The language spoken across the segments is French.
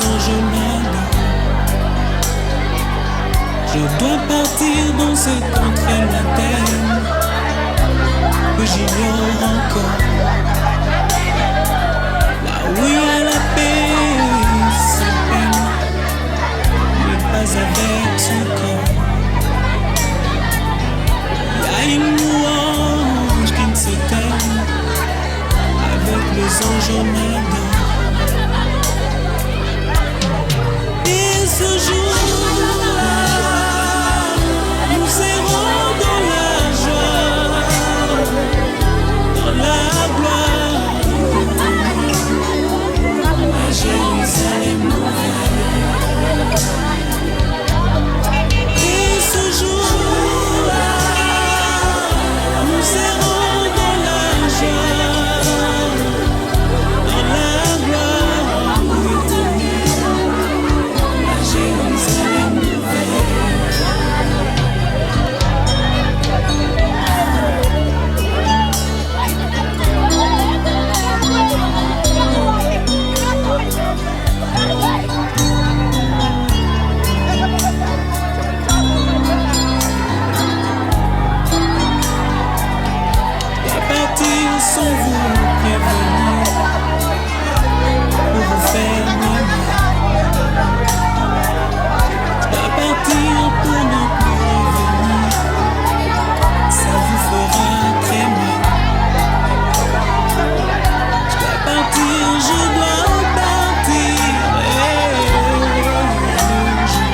anges m'adorent. Je dois partir dans cette contrée lointaine que j'ignore encore. Là où il y a la paix sans peine, mais pas avec son corps. Il y a une louange qui ne s'éteint avec les anges m'adorent. Et ce jour-là, nous serons dans la joie, dans la gloire, à Jérusalem nouvelle. Et ce jour-là, nous serons dans la joie, dans la gloire éternelle, à Jérusalem nouvelle. À partir sans vous prévenir, pour vous faire mal. À partir pour ne plus revenir, ça vous fera très mal. Je dois partir, je dois partir, je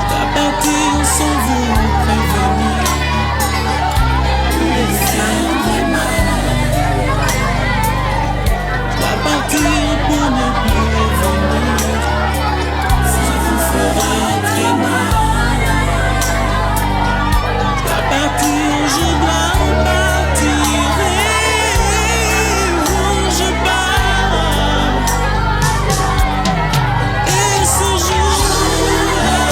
dois partir sans vous prévenir. Je dois partir pour ne plus revenir, ça vous fera très mal. Je dois partir, je dois partir, je pars. Et ce jour-là,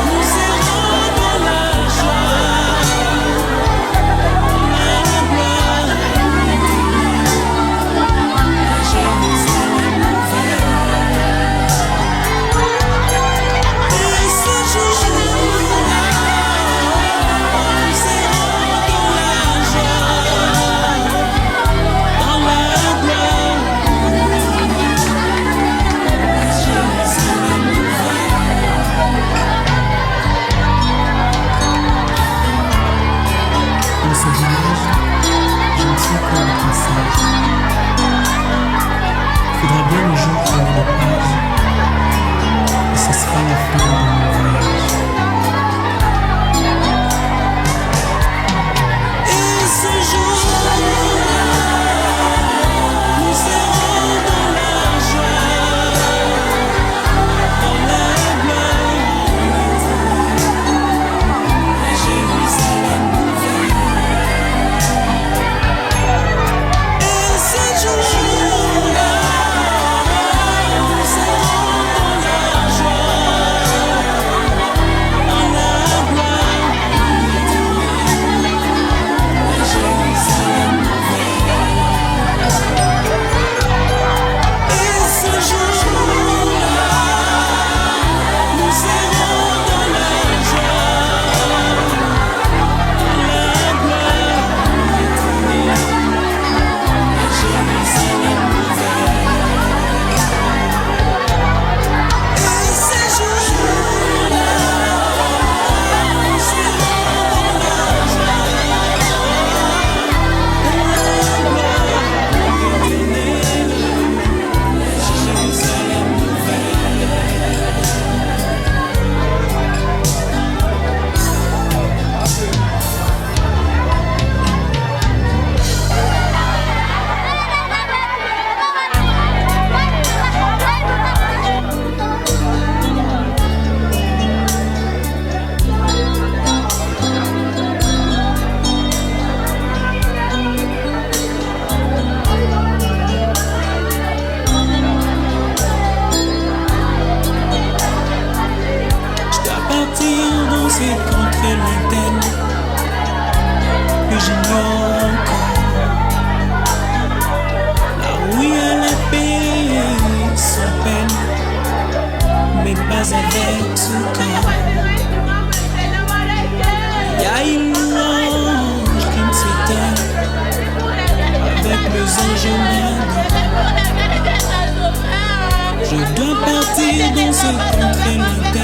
nous serons dans la joie, la gloire éternelle, à Jérusalem nouvelle. Et ce jour-là, nous serons dans la joie, dans la gloire éternelle, à Jérusalem nouvelle. Dans ce village, je ne suis qu'un passage. Faudra bien le jour tourner de page, et ce sera la fin de mon voyage. Et ce jour-là, nous serons dans la joie, dans la gloire éternelle, à Jérusalem nouvelle. Et ce jour-là, nous serons dans la joie, dans la gloire éternelle, à Jérusalem nouvelle. Et ce jour-là, nous serons dans la joie, dans la gloire éternelle, à Jérusalem nouvelle. Et ce jour-là, nous serons dans la joie, dans la gloire éternelle, à Jérusalem Je dois partir dans cette contrée lointaine que j'ignore encore. Là où il y a c'est contre l'idée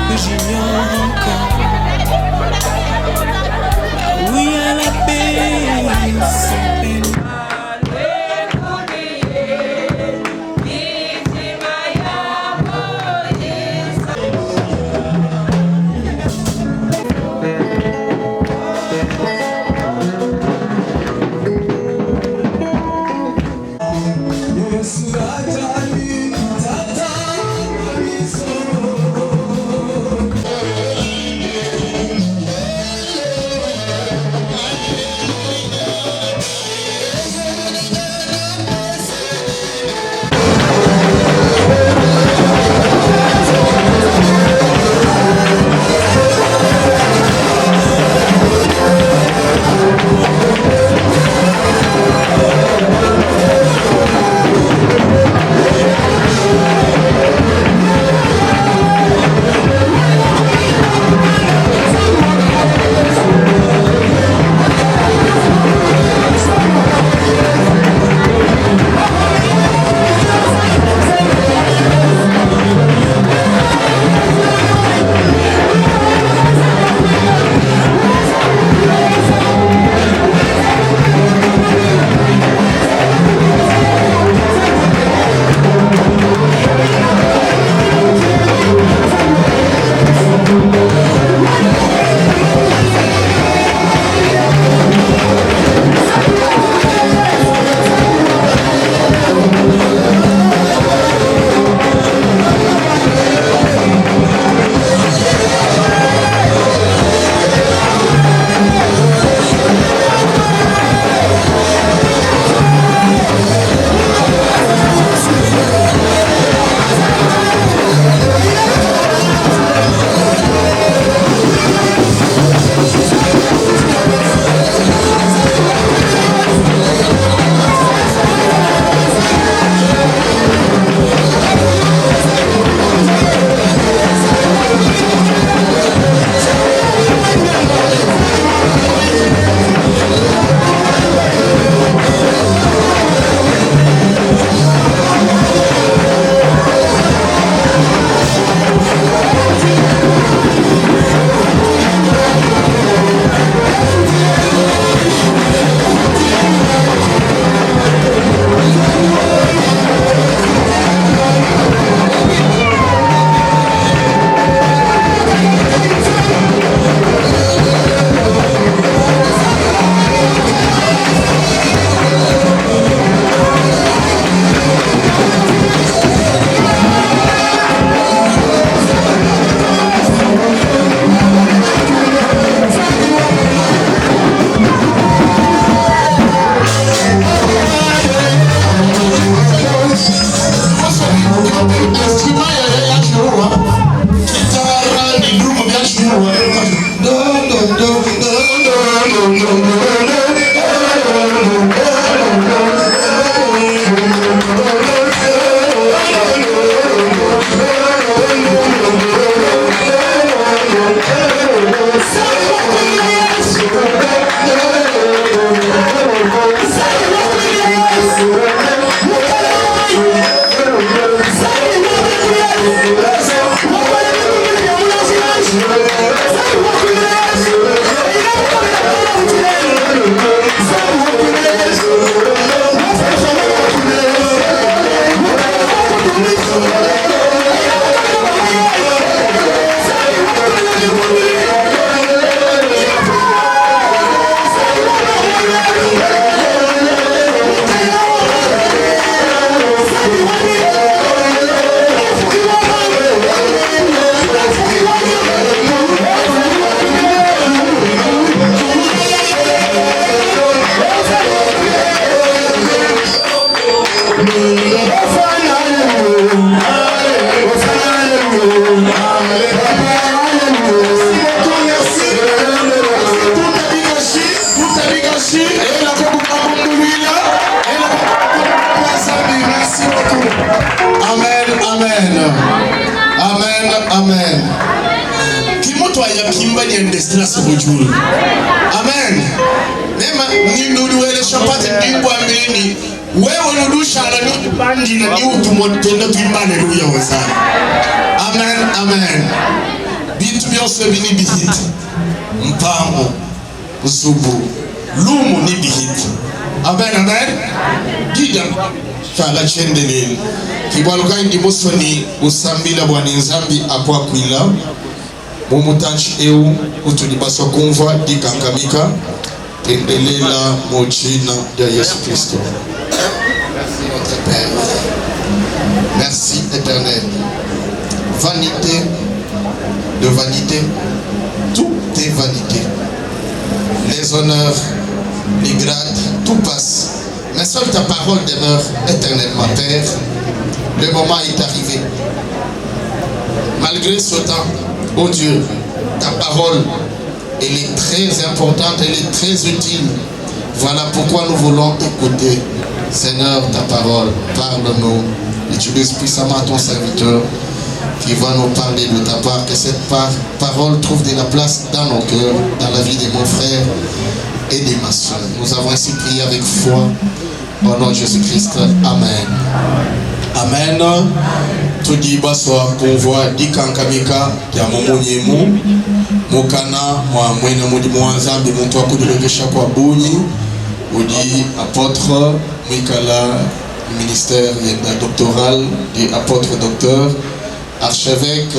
que j'ignore encore. Oui à la paix sans peine. Amen. Nema ni nudu wele shapati ngwa mbini. Wewe nudu shala ni bandi na ni utumotendo tuimane luya wazana. Amen, amen. Bintu byose bini bihiti. Mpango, usubu, lumu ni bihiti. Amen, amen. Gida fala chende nini. Kibaluka indi musoni usambila bwani nzambi akwa kwila. Mumutanchi eu utulibaswa kumva dikangamika. Endelela mojina ya Yesu Kristo. Merci notre Père. Merci éternel. Vanité de vanité, tout est vanité. Les honneurs, les grades, tout passe. Mais seule ta parole demeure éternellement, Père. Le moment est arrivé. Malgré ce temps, oh Dieu, ta parole, elle est très importante, elle est très utile. Voilà pourquoi nous voulons écouter, Seigneur, ta parole. Parle-nous. Utilise puissamment ton serviteur qui va nous parler de ta part. Que cette parole trouve de la place dans nos cœurs, dans la vie de mon frère et de ma soeur. Nous avons ainsi prié avec foi. Au nom de Jésus-Christ. Amen. Amen. Tout dit baswa convoi dikankamika ya momonyemu mokana mwa mwene mudi mwanzambi muntu akudilegesha kwa bunyi udi apôtre mwikala ministère doctoral et apôtre docteur archevêque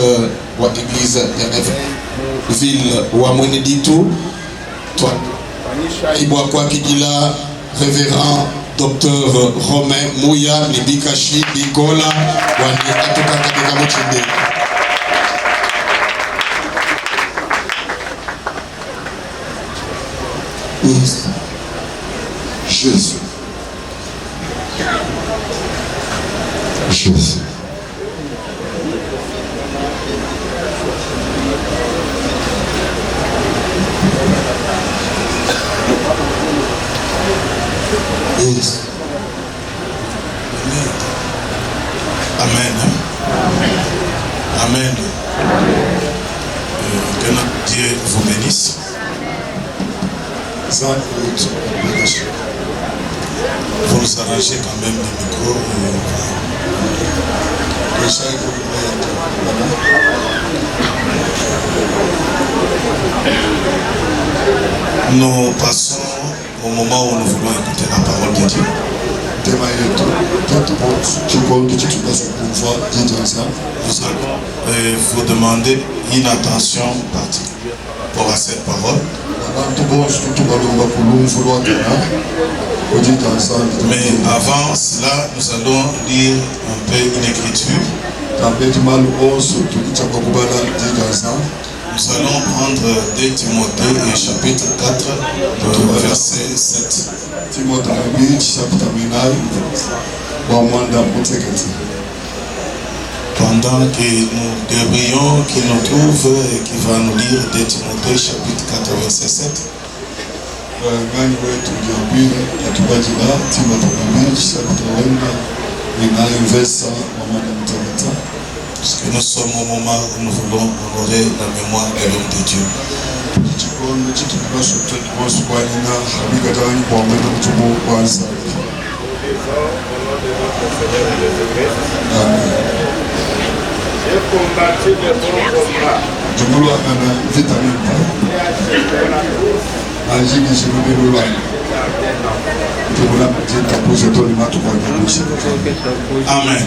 wa église de ville wa mwene ditu toi ibwa kwa kidila révérend Docteur Romain Mouya Libikashi Bikola Wani Atoka Kabeka Mochinde. Jésus. Jésus. Amen. Amen. Que notre Dieu vous bénisse. Vous nous arrangez quand même les micros. Nous passons au moment où nous voulons écouter la parole de Dieu. Nous allons vous demander une attention particulière pour cette parole. Mais avant cela, nous allons lire un peu une écriture. Nous allons prendre 2 Timothée et chapitre 4, verset 7. Pendant que nous devrions qu'il nous trouve et qui va nous lire 2 Timothée chapitre 4, verset 7. Parce que nous sommes au moment où nous voulons honorer la mémoire de l'homme de Dieu. J'ai combattu le bon combat. Amen.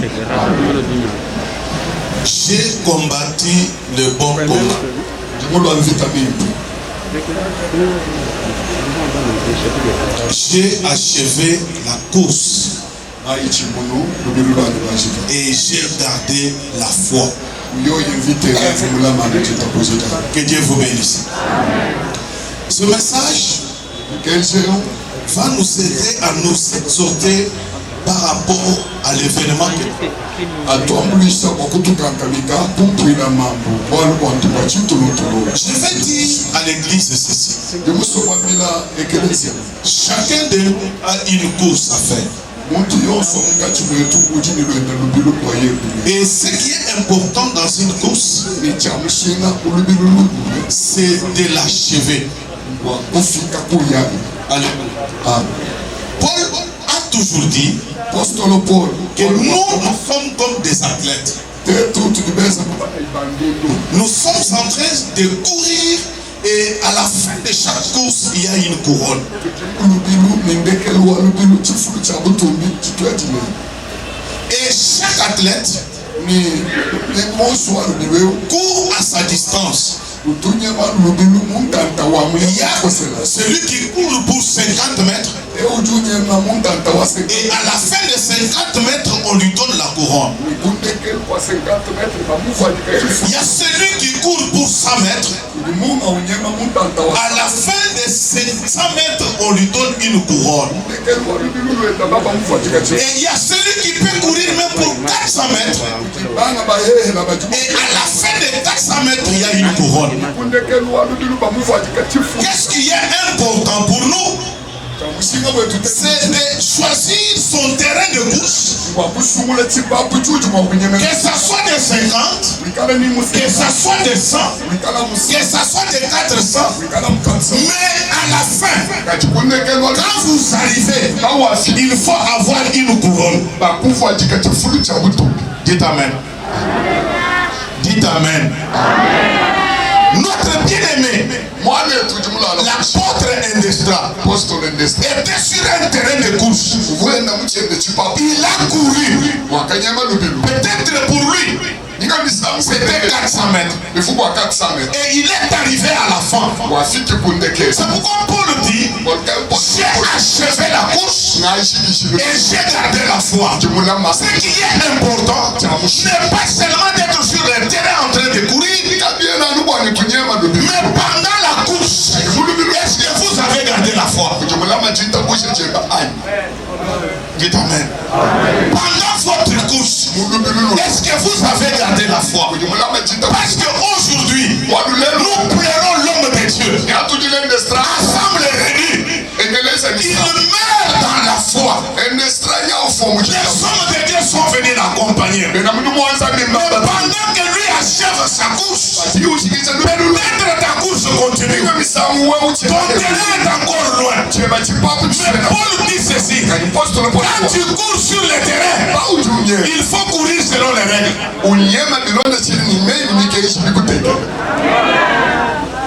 J'ai combattu le bon combat. J'ai achevé la course. Et j'ai gardé la foi. Que Dieu vous bénisse. Ce message va nous aider à nous exhorter par rapport à l'événement. Je vais dire à l'église ceci. Chacun de nous a une course à faire. Et ce qui est important dans une course, c'est de l'achever. Alléluia. Paul a toujours dit Apostolo Paul que nous sommes comme des athlètes. Nous sommes en train de courir et à la fin de chaque course, il y a une couronne. Et chaque athlète court à sa distance. Il y a celui qui court pour 50 mètres. Et à la fin de 50 mètres, on lui donne la couronne. Il y a celui qui court pour 100 mètres. À la fin de 500 mètres, on lui donne une couronne. Et il y a celui qui peut courir même pour 400 mètres. Et à la fin de 400 mètres, il y a une couronne. Qu'est-ce qui est important pour nous? C'est de choisir son terrain de course. Que ça soit de 50, que ça soit de 100, que ça soit de 400. Mais à la fin, quand vous arrivez, il faut avoir une couronne. Dites Amen. Dites Amen. Notre bien-aimé, l'apôtre Indestra, était sur un terrain de course. Il a couru. Peut-être pour lui, c'était 400 mètres. Et il est arrivé à la fin. C'est pourquoi Paul dit, j'ai achevé la course et j'ai gardé la foi. Ce qui est important, n'est pas seulement d'être sur le terrain en train de courir, mais pendant la course, est-ce que vous avez gardé la foi? Dites Amen. Pendant votre course, est-ce que vous avez gardé la foi? Parce qu'aujourd'hui, nous pleurons l'homme de Dieu. Ensemble réunis, il meurt dans la foi. Les hommes de Dieu sont venus l'accompagner. Mais pendant que lui achève sa course, peut-être ta course continue. Ton terrain est encore loin. Mais Paul dit ceci. Quand tu cours sur le terrain, il faut courir selon les règles.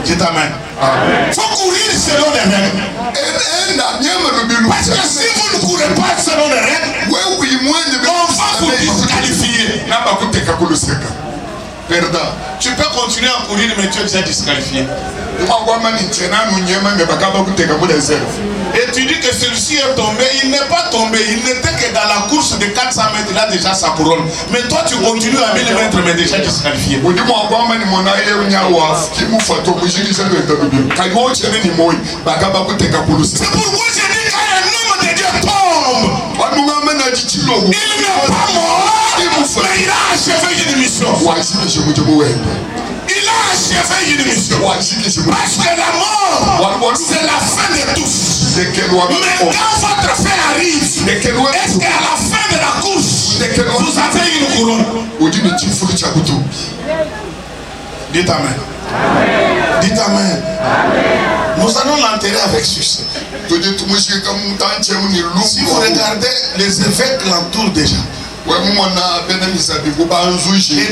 Dites Amen. Il faut courir selon les règles. Parce que si vous ne courez pas selon les règles, on va vous disqualifier. Tu peux continuer à courir, mais tu es déjà disqualifié. Et tu dis que celui-ci est tombé. Il n'est pas tombé. Il n'était que dans la course de 400 mètres. Il a déjà sa couronne. Mais toi, tu continues à 1000 mètres, mais déjà disqualifié. C'est pourquoi j'ai dit quand un homme de Dieu tombe, il n'est pas mort, mais il a achevé une mission. Il a achevé une mission. Parce que la mort, c'est la fin de tous. Mais quand votre fin arrive, est-ce qu'à la fin de la course, vous avez une couronne? Dites Amen. Dites Amen. Nous allons l'enterrer avec succès. Si vous regardez, les évêques l'entourent déjà. Et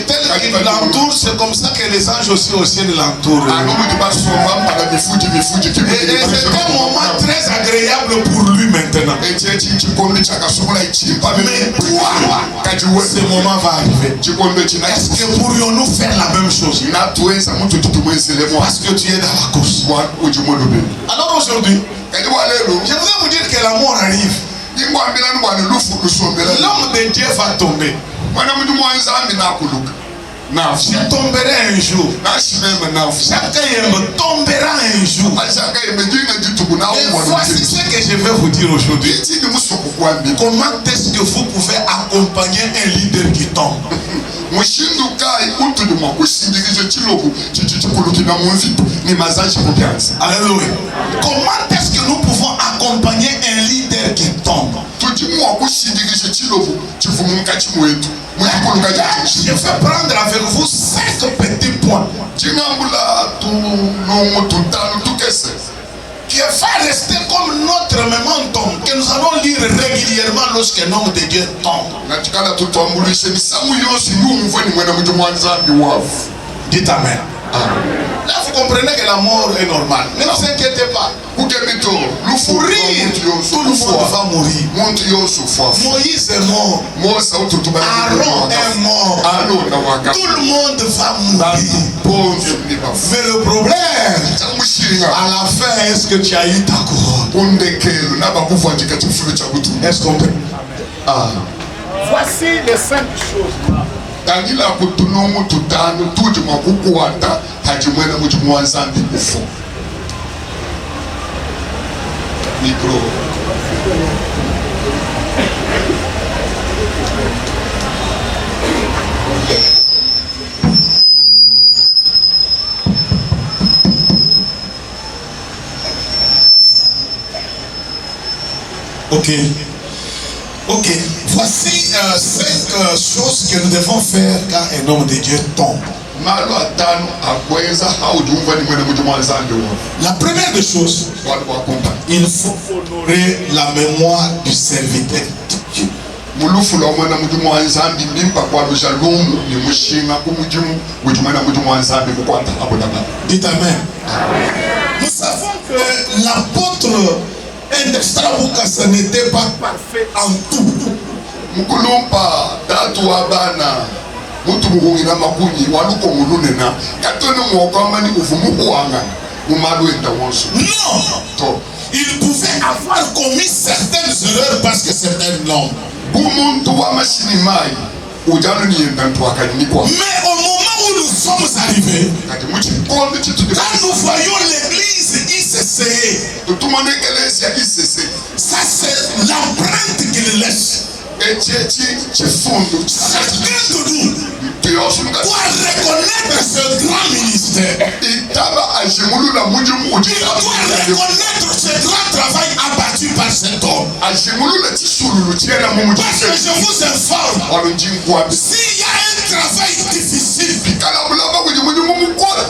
tel qu'il l'entoure, c'est comme ça que les anges aussi au ciel l'entourent. Et c'est un moment très agréable pour lui maintenant. Mais toi, ce moment va arriver. Est-ce que pourrions-nous faire la même chose? Parce que tu es dans la course. Alors aujourd'hui, je voudrais vous dire que la mort arrive. L'homme de Dieu va tomber. Je tomberai un jour. Chacun tombera un jour. Et voici ce que je vais vous dire aujourd'hui. Comment est-ce que vous pouvez accompagner un leader qui tombe? Alléluia. Comment est-ce que nous pouvons accompagner un leader qui tombe? Je vais prendre avec vous 5 petits points qui va rester comme comme notre mémoire tombe, que nous allons lire régulièrement lorsqu'un homme de Dieu tombe. Dites Amen. Là, vous comprenez que la mort est normale. Ne vous inquiétez pas. Pour rire, tout le monde va mourir. Moïse est mort. Aaron est mort. Tout le monde va mourir. Mais le problème, à la fin, est-ce que tu as eu ta couronne? Est-ce qu'on peut? Voici les 5 choses. Micro. Ok. Voici 5 choses que nous devons faire quand un homme de Dieu tombe. La première des choses, il faut honorer la mémoire du serviteur de Dieu. Dites Amen. Nous savons que l'apôtre Endestrabuka, ce n'était pas parfait en tout. Non, il pouvait avoir commis certaines erreurs parce que c'est un homme. Mais au moment où nous sommes arrivés, quand nous voyons l'église ICC, ça c'est l'empreinte qu'il laisse. Chacun de nous doit reconnaître ce grand ministère. Il doit reconnaître ce grand travail abattu par cet homme. Parce que je vous informe, s'il y a un travail difficile,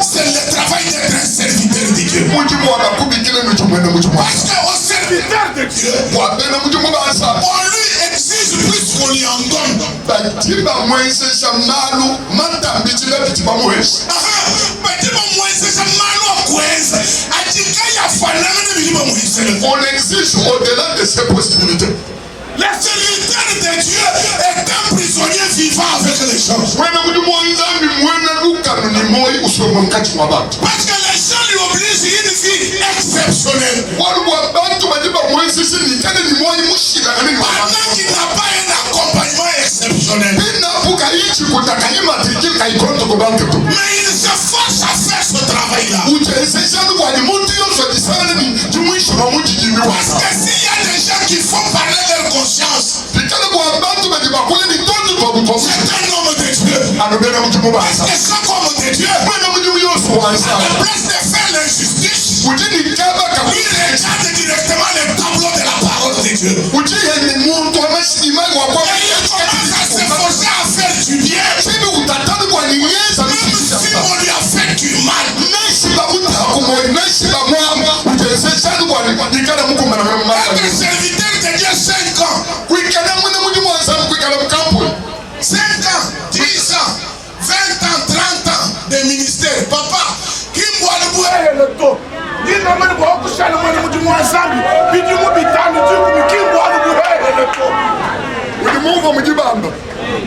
c'est le travail d'être un serviteur de Dieu. Parce qu'au serviteur de Dieu, on lui exige plus qu'on lui en donne. On exige au-delà de ses possibilités. Le serviteur de Dieu est un prisonnier vivant avec les gens. Parce que les gens lui obligent une vie exceptionnelle. Pendant qu'il n'a pas un accompagnement exceptionnel. Mais il s'efforce à faire ce travail-là. Parce que s'il y a des gens qui font parler leur conscience, c'est un homme de Dieu. Parce que chaque homme de Dieu, à la place de faire l'injustice, il regarde directement le tableau de la parole de Dieu. Et il commence à s'efforcer à faire du bien, même si on lui a fait du mal. Être serviteur de Dieu 5 ans, 5 ans, 10 ans, 20 ans, 30 ans de ministère. Papa, qui boit le bois le taux?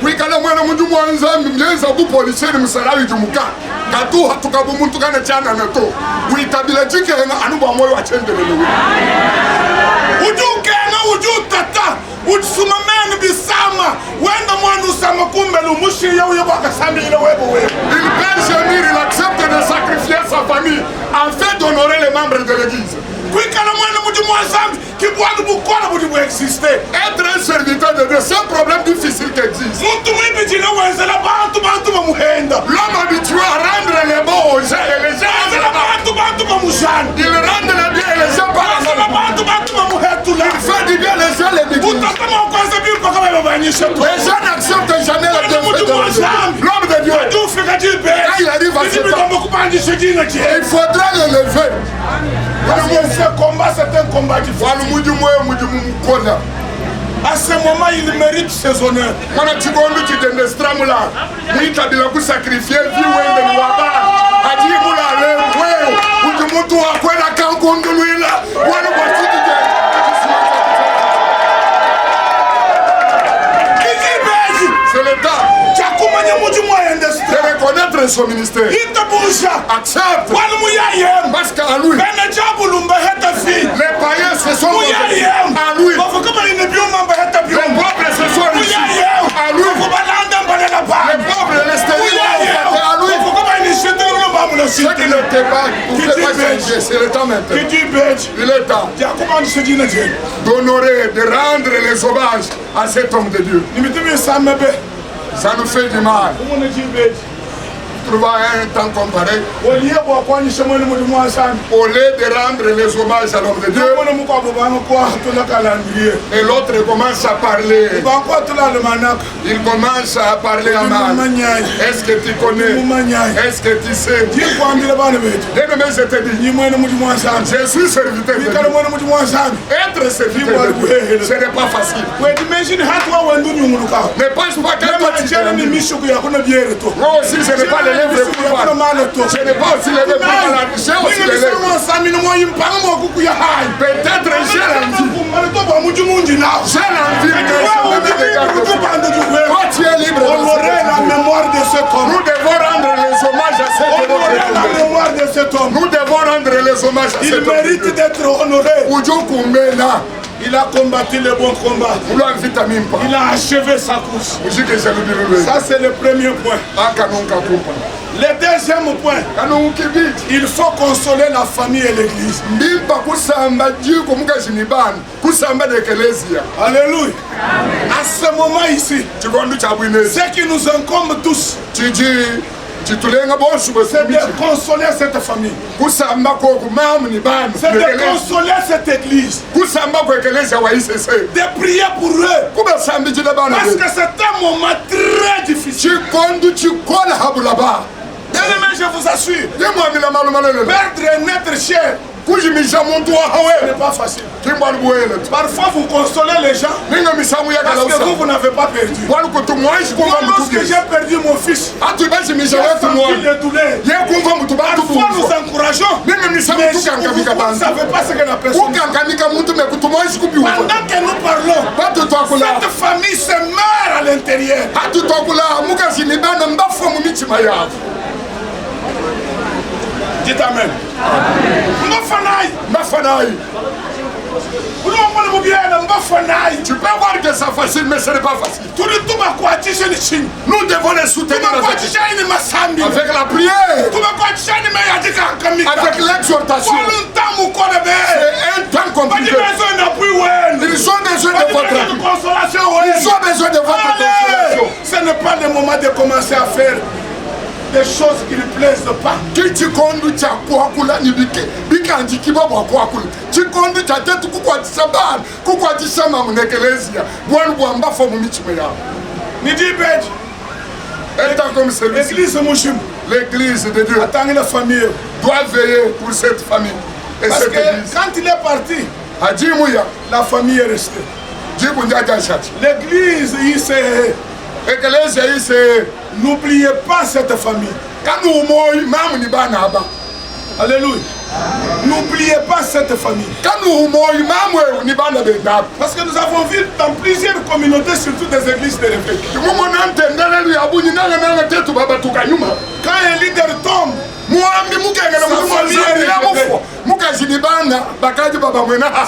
Wikala mwana mundu mwanzambi mjenza kupoliseni msalali jumuka katuha tukabumuntu kana chana nato witabila chikena anuba moyo achendelele ujukena ujutata utsumamene bisama wenda mwana usama kumbe lumushi yao yabo akasambile webo webo. Il peut gémir, il accepte de sacrifier sa famille afin d'honorer les membres de l'église. Être un serviteur de Dieu, c'est un problème difficile qui existe. L'homme habitué à rendre les bons aux gens et les gens il rend les biens et les gens par il fait du bien les gens les négligent. gens n'acceptent jamais la bienfaite de Dieu. L'homme de Dieu, quand il arrive à ce temps, il faudra le lever. Ce combat, c'est un combat difficile. À ce moment, il mérite ses honneurs. C'est le temps de reconnaître son ministère. Accepte. Parce qu'à lui, les païens se sont à lui. Les pauvres se sont ici. À lui. Les pauvres les stériles à lui. Ce qui n'était pas, vous ne pouvez pas changer. C'est le temps maintenant. Il est temps d'honorer, de rendre les hommages à cet homme de Dieu. Ça nous fait du mal. Trouver un temps comparé, au lieu de rendre les hommages à l'homme de Dieu, et l'autre commence à parler. Il commence à parler à mal. Est-ce que tu connais? Est-ce que tu sais? Bien aimé, je te dis, je suis serviteur de Dieu. Être serviteur de Dieu, ce n'est pas facile. Ne pense pas que toi tu es moi aussi, ce n'est pas les lèvres pour moi. Je n'ai pas aussi les lèvres pour moi. J'ai aussi les lèvres. Peut-être j'ai l'envie. J'ai l'envie de toi tu es libre. Honorer la mémoire de cet homme. Nous devons rendre les hommages à cet homme. Honorer la mémoire de cet homme. Nous devons rendre les hommages à cet homme. Il mérite d'être honoré. Il a combattu le bon combat. Il a achevé sa course. Ça, c'est le premier point. Le deuxième point, il faut consoler la famille et l'église. Alléluia. À ce moment ici, ce qui nous incombe tous, c'est de consoler cette famille. C'est de consoler cette église. De prier pour eux. Parce que c'est un moment très difficile. Bien-aimé, je vous assure, perdre un être cher, ce n'est pas facile. Parfois vous consolez les gens parce que vous n'avez pas perdu. Moi, lorsque j'ai perdu mon fils, j'ai senti le douleur. Parfois nous encourageons, mais vous ne savez pas ce que la personne dit. Pendant que nous parlons, cette famille se meurt à l'intérieur. Dites Amen. Tu peux voir que c'est facile, mais ce n'est pas facile. Nous devons les soutenir avec la prière, avec l'exhortation. C'est un temps compliqué. Ils ont besoin de votre appui. Ils ont besoin de votre consolation. Ce n'est pas le moment de commencer à faire des choses qui ne plaisent pas. L'église de Dieu doit veiller pour cette famille et parce cette que église. quand il est parti, la famille est restée. L'église, n'oubliez pas cette famille. Alléluia. N'oubliez pas cette famille. Parce que nous avons vu dans plusieurs communautés, surtout des églises de l'évêque. Quand un leader tombe,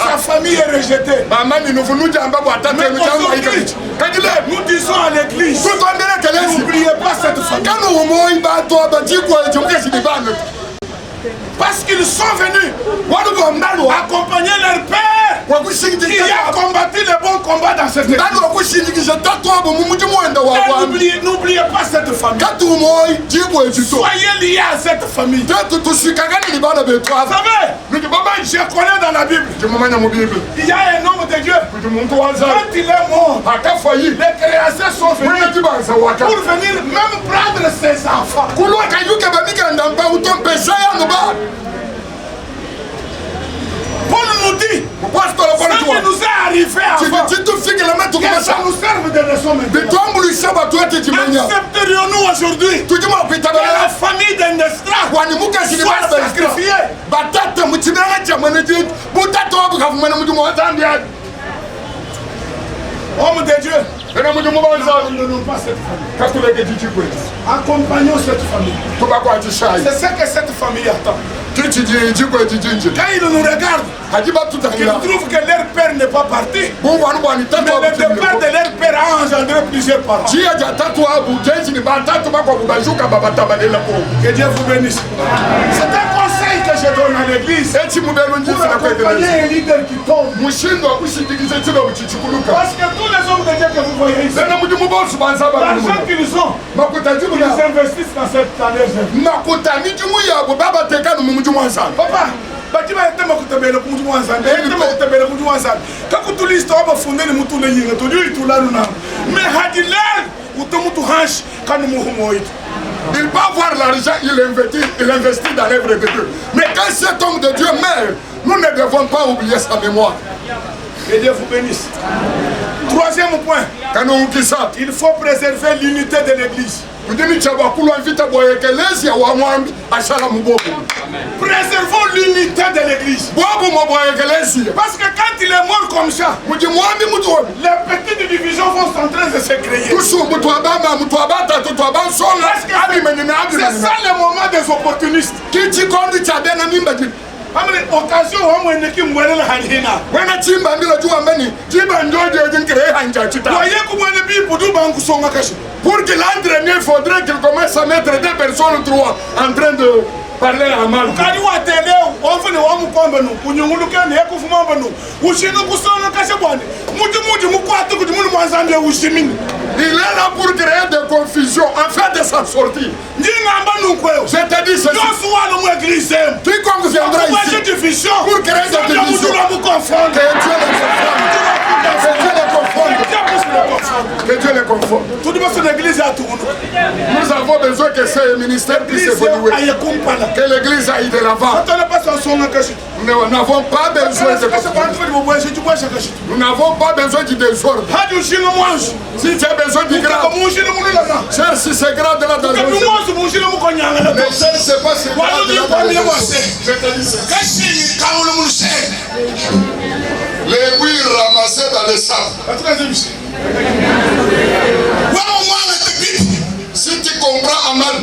sa famille est rejetée. Nous disons à l'église, n'oubliez pas cette famille. Parce qu'ils sont venus accompagner leur père qui a combattu le bon combat dans cette église. N'oubliez pas cette famille. Soyez liés à cette famille. Vous savez, je connais dans la Bible, il y a un homme de Dieu Quand il est mort, les créateurs sont venus pour venir même prendre ses enfants. Paul nous dit ce qui nous est arrivé avant, que ça nous serve de leçon maintenant. Accepterions-nous aujourd'hui que la famille d'Endestra soit sacrifiée? Homme de Dieu, n'abandonnons pas cette famille. Accompagnons cette famille. C'est ce que cette famille attend. Quand ils nous regardent, ils trouvent que leur père n'est pas parti. Mais le départ de leur père a engendré plusieurs parents. Que Dieu vous bénisse. C'est un conseil que je donne à l'église pour accompagner un leader qui tombe. Parce que tous les hommes de Dieu que vous voyez ici, l'argent qu'ils ont, ils investissent dans cette année. Papa, batima tema kutabela kumuntu mwanzande tema kutabela kumuntu mwanzande kakutulista wabafundeni mutu leyinga todi tulaluna mais hadilal utomutu hansh kanu muhumoit. Il va avoir l'argent, il investit dans l'œuvre de Dieu. Mais quand cet homme de Dieu meurt, nous ne devons pas oublier sa mémoire. Que Dieu vous bénisse. Troisième point, il faut préserver l'unité de l'église. Préservons l'unité de l'église. Parce que quand il est mort comme ça, les petites divisions vont en train de se créer. C'est ça le moment des opportunistes. Occasion pour qu'il entraîne, il faudrait qu'il commence à mettre deux personnes, trois, en train de parler à mal. Il est là pour créer des confusions, en fait de s'en sortir. Je te dis ceci. Quiconque viendra ici pour créer des divisions, que Dieu les confonde. Nous avons besoin que ce ministère puisse évoluer. Que l'église aille de l'avant. Nous n'avons pas besoin de... Nous n'avons pas besoin du désordre. Si tu as besoin du grade, cherche si c'est grade là dans le monde. Mais c'est pas ce grade là. Je te dis ça. Les bouilles ramassées dans le sable. Si tu comprends Amal,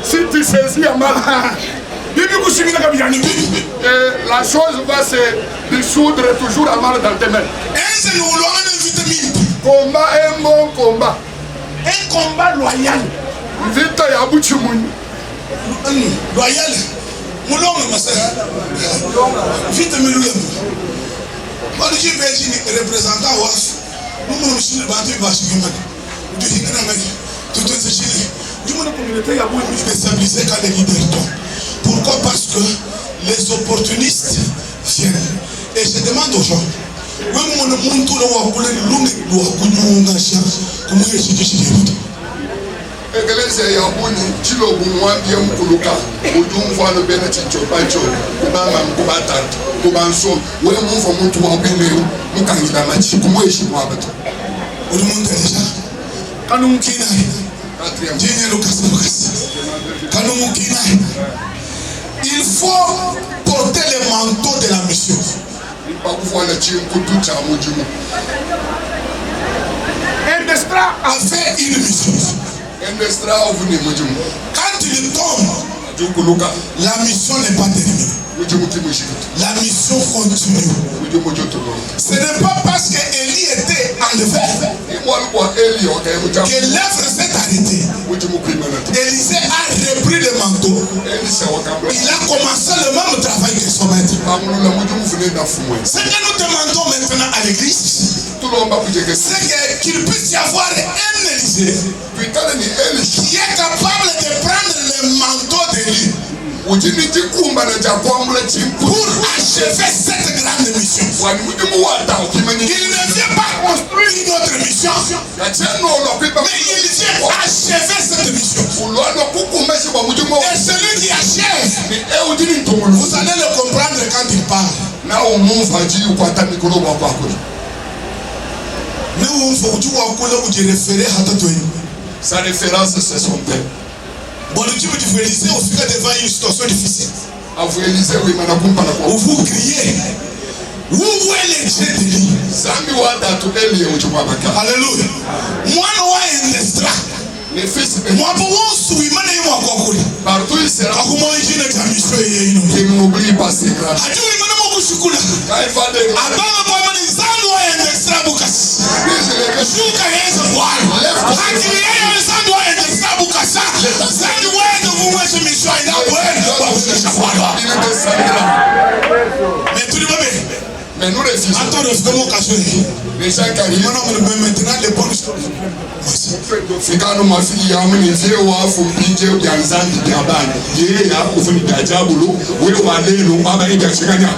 si tu saisis Amal, la chose va se dissoudre toujours Amal dans tes mains. Combat, un bon combat. Un combat loyal. Vite Yabouchimouni. Loyal. Moulonga Massa. Vite Meloulem. Quand je vais représentant WAF, nous sommes sur le bateau de déstabiliser quand les leaders tombent. Pourquoi? Parce que les opportunistes viennent. Et je demande aux gens, Eglise ya buni chilo bunwa bia mkuluka ujumva no beneti chopancho kubama mkubatatu kubanso we mumva muntu wa bene mukangida machi kumweshi mwabatu uri muntu deja kanu mukina Dieu Lucas kanu mukina. Il faut porter le manteau de la mission. Endestra a fait une mission. Quand il tombe, la mission n'est pas terminée. La mission continue. Ce n'est pas parce qu'Élie était enlevé que l'œuvre s'est arrêtée. Élisée a repris le manteau. Il a commencé le même travail que son maître. Ce que nous demandons maintenant à l'église, c'est qu'il puisse y avoir un Élisée qui est capable de prendre le manteau d'Élie pour achever cette grande mission. Il ne vient pas construire une autre mission, mais il vient achever cette mission. Et celui qui achève, vous allez le comprendre quand il parle. Sa référence, c'est son père. Bon, le type de Élysée, on fait devant une situation difficile. Où vous criez. Où est les dieux de lui? Alléluia. Moi, je suis un extra. Les fils moi, je suis un partout il sera. Il n'oublie pas ses grâces. Mais tout le monde. Mais nous refusons. Attends, les gens qui arrivent. Maintenant, les bonnes choses. Fikano mafiki ya mwenye wafu mpinje ujanzani jabani. Yeye ya kufunika ajabu wewe maneno baba hii yakishikanya.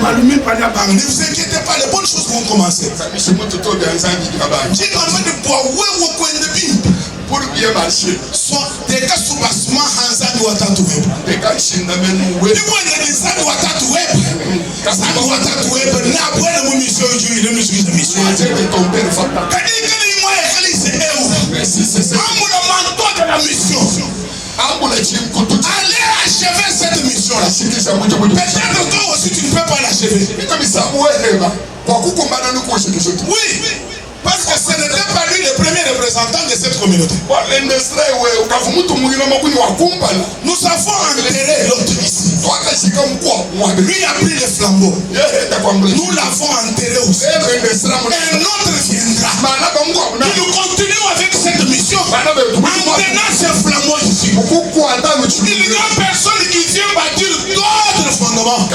Malumi panya bang. Ne vous inquiétez pas, les bonnes choses vont commencer. Mimi mtu to janzani jabani. J'ai besoin de boire wewe kwende bimbi. Pour bien marcher. Soit des cas sous bassement hanzani watatu web. Des cas shindamenu web. Ni mwenye ni zani watatu web. Zani watatu web na bwana mu mission juu ile mission. De ton père fata. Kani moi église eu. Merci c'est ça. Amuna manto de la mission. Amuna chimkutu. Allez achever cette mission là. Peut-être toi aussi tu ne peux pas l'achever. Oui. Parce que ce n'était pas lui le premier représentant de cette communauté. Nous avons enterré l'autre ici. Lui a pris le flambeau. Nous l'avons enterré aussi. Et un autre viendra. Et nous continuons avec cette mission. En tenant ce flambeau ici. Il n'y a personne qui vient bâtir d'autres fondements.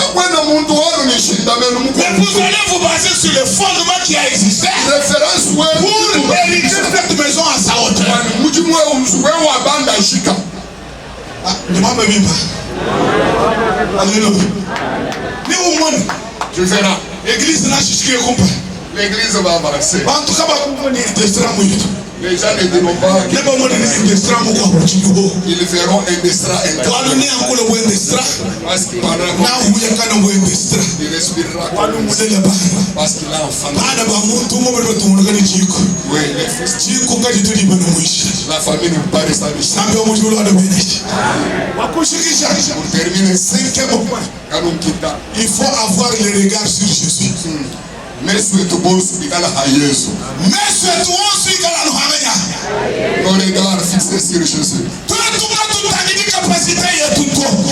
Mais vous allez vous baser sur le fondement qui a existé. Pour hériter cette maison à sa hauteur. Alléluia. Tu verras. L'église n'a chiché compas. L'église va avancer. En tout cas, les gens ne diront pas qu'ils verront un destra parce qu'il parlera il respirera parce qu'il a un fan. Oui, les fils. La famille ne peut pas rester pour terminer, quand on quitte, il faut avoir le regard sur Jésus. Mais surtout bon subikala à Jésus. Mais surtout on subikala no hamenya. Nos regards fixés sur Jésus. Tout ta capacité et tout toi. Tout ta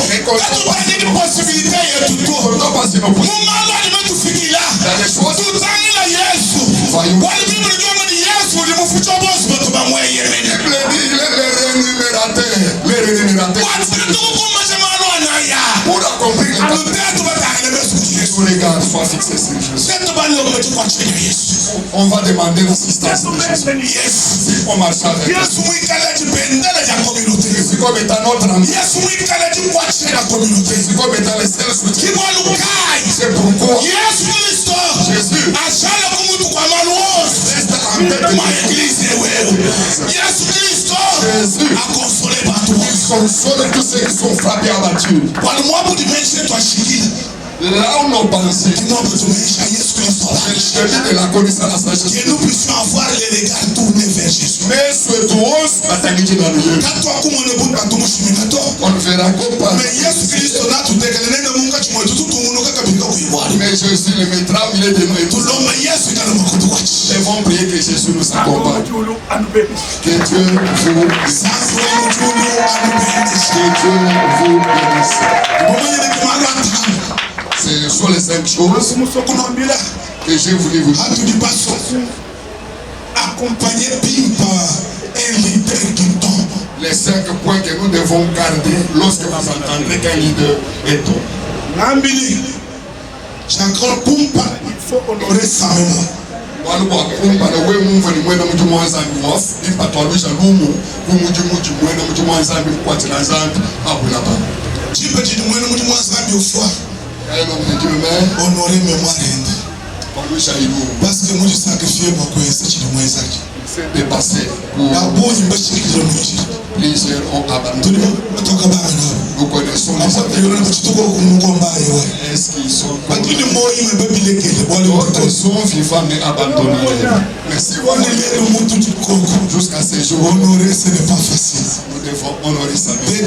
possibilité et tout toi. Nous m'allons de fikila. Dans les choses. Tout ça il a Jésus. Wale Bible dit Yesu ni mufucho boss botu ba mwe yemene. Les rémunérateurs. Pour accomplir nos regards soient fixés sur Jésus. On va demander l'assistance de Jésus. On marche avec lui. C'est comme étant notre ami. C'est comme étant le seul soutien. C'est pourquoi Jésus reste en tête de Jésus a consolé partout. Il console tous ceux qui sont frappés et abattus. Là où nos pensées, de la connaissance de Jésus. Que nous puissions avoir les regards tournés vers Jésus. Mais surtout, on ne verra que par. Mais Jésus le mettra au milieu de nous et tous. Et vont prier que Jésus nous accompagne. Que Dieu vous bénisse. Que Dieu vous bénisse. Ce sont les 5 choses que j'ai voulu vous dire. Accompagné par un leader qui tombe. Les 5 points que nous devons garder lorsque vous entendrez qu'un leader est tombé. Il faut honorer sa mémoire. Un homme de Dieu, mais honorer mémoire. Parce que moi je sacrifie mon coin, c'est chez moi ça. s'est dépassé pour plusieurs ont abandonné. Nous connaissons les est-ce qu'ils sont vivants mais abandonnés. Merci. Jusqu'à ces jours, honorer ce n'est pas facile. Nous devons honorer sa vie.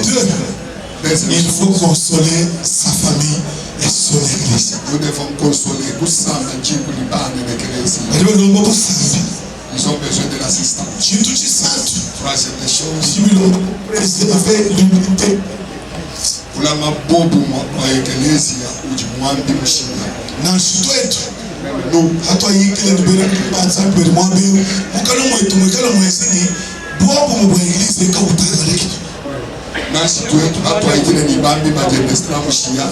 Il faut consoler sa famille et son église. Nous devons consoler tout ça. Ils ont besoin de l'assistance. Troisième des choses. Préserver l'unité. Kulama bobu mwa ekelezia ujimwambi mshinda. Na shitwetu. No, hata yikile ndibere kubanza mbere mwambi. Mukana mwetu mwekala mwesini. Bobu mu bwengilise ka utagaleki. Na shitwetu hata yikile nibambi majembestra mshia.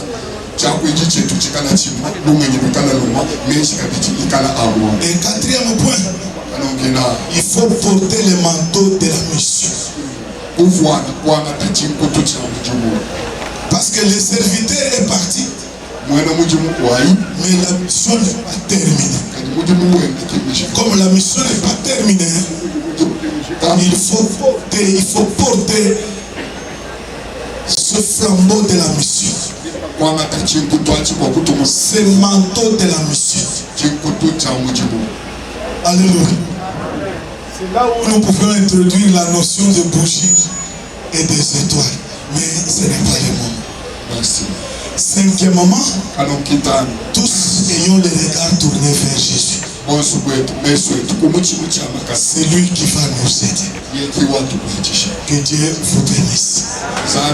Chaku ijiche tuchikana chimwa. Lumenye bikala luma. Meshi kabichi ikala awa. Et quatrième point. Il faut porter le manteau de la mission. Parce que le serviteur est parti, mais la mission n'est pas terminée. Comme la mission n'est pas terminée, il faut porter ce flambeau de la mission. Ce manteau de la mission. Alléluia. C'est là où nous pouvons introduire la notion de bougie et des étoiles. Mais ce n'est pas le moment. Merci. Cinquièmement, tous ayons les regards tournés vers Jésus. C'est lui qui va nous aider. Que Dieu vous bénisse.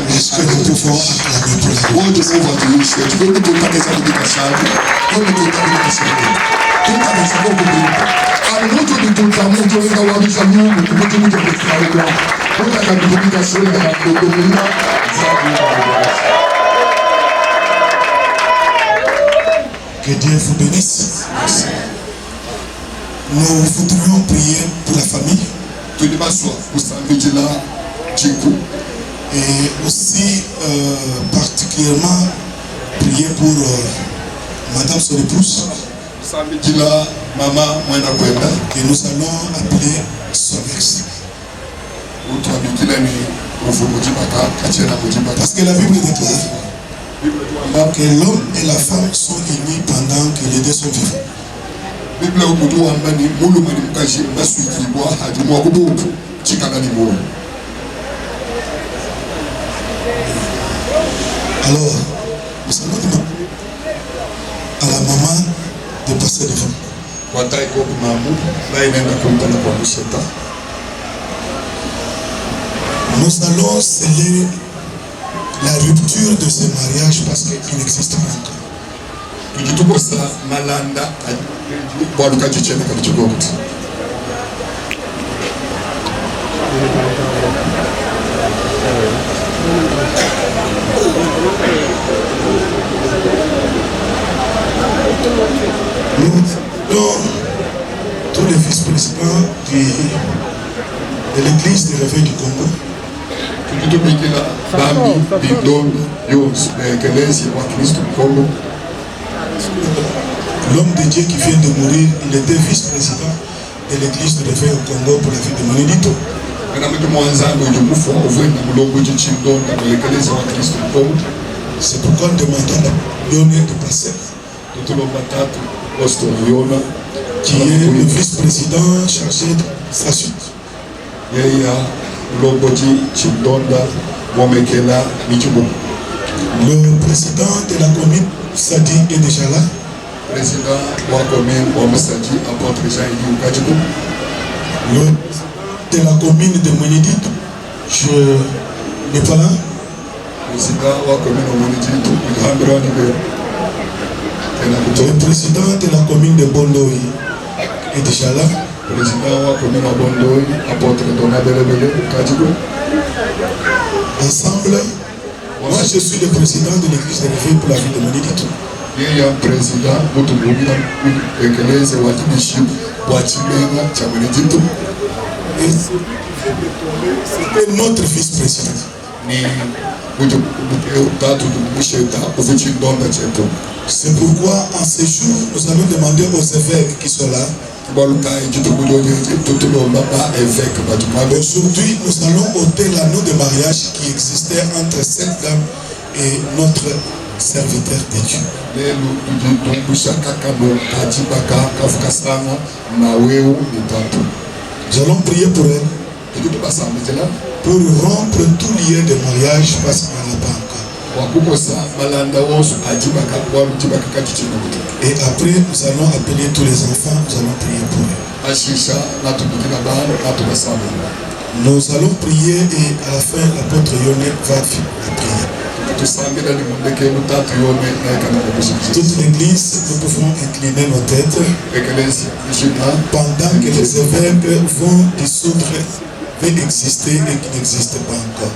Est-ce que nous pouvons acclamer pour Que Dieu vous bénisse. Nous voudrions prier pour la famille. Et aussi particulièrement prier pour Madame son épouse. Que nous allons appeler son ex. Parce que la Bible déclare que l'homme et la femme sont unis pendant que les deux sont vivants. Alors, nous allons demander à la maman de passer devant. Nous allons sceller la rupture de ce mariage parce qu'il n'existe pas encore. Nous, tous les vice-présidents de l'église de réveil du Congo, l'homme de Dieu qui vient de mourir, il était vice-président de l'église de réveil au Congo pour la vie de Monedito. C'est pourquoi nous demandons à Lionel de passer, qui est le vice-président chargé de sa suite. Le président de la commune, Sadi, est déjà là. Président de la commune, Sadi, apôtre Jean-Yves Kadjibou. Le de la commune de Monedito, je n'ai pas là. Président de la commune de Monedito, le président de la commune de Bondoï est déjà là. Président de la commune de Bondoï, apôtre Donabele Kadjibou. Ensemble, moi je suis le président de l'église de réveil pour la vie de Monedito. Il y a un président, l'église de Bishop, Boatimena, Chamonedito. C'était notre vice-président. C'est pourquoi en ces jours, nous allons demander aux évêques qui sont là. Aujourd'hui, nous allons ôter l'anneau de mariage qui existait entre cette dame et notre serviteur de Dieu. Nous allons prier pour elle, pour rompre tout lien de mariage parce qu'on n'a pas encore. Et après, nous allons appeler tous les enfants, nous allons prier pour eux. Nous allons prier et à la fin, l'apôtre Yonel va prier. Toute l'église, nous pouvons incliner nos têtes pendant que les évêques vont dissoudre, vont exister et qui n'existent pas encore.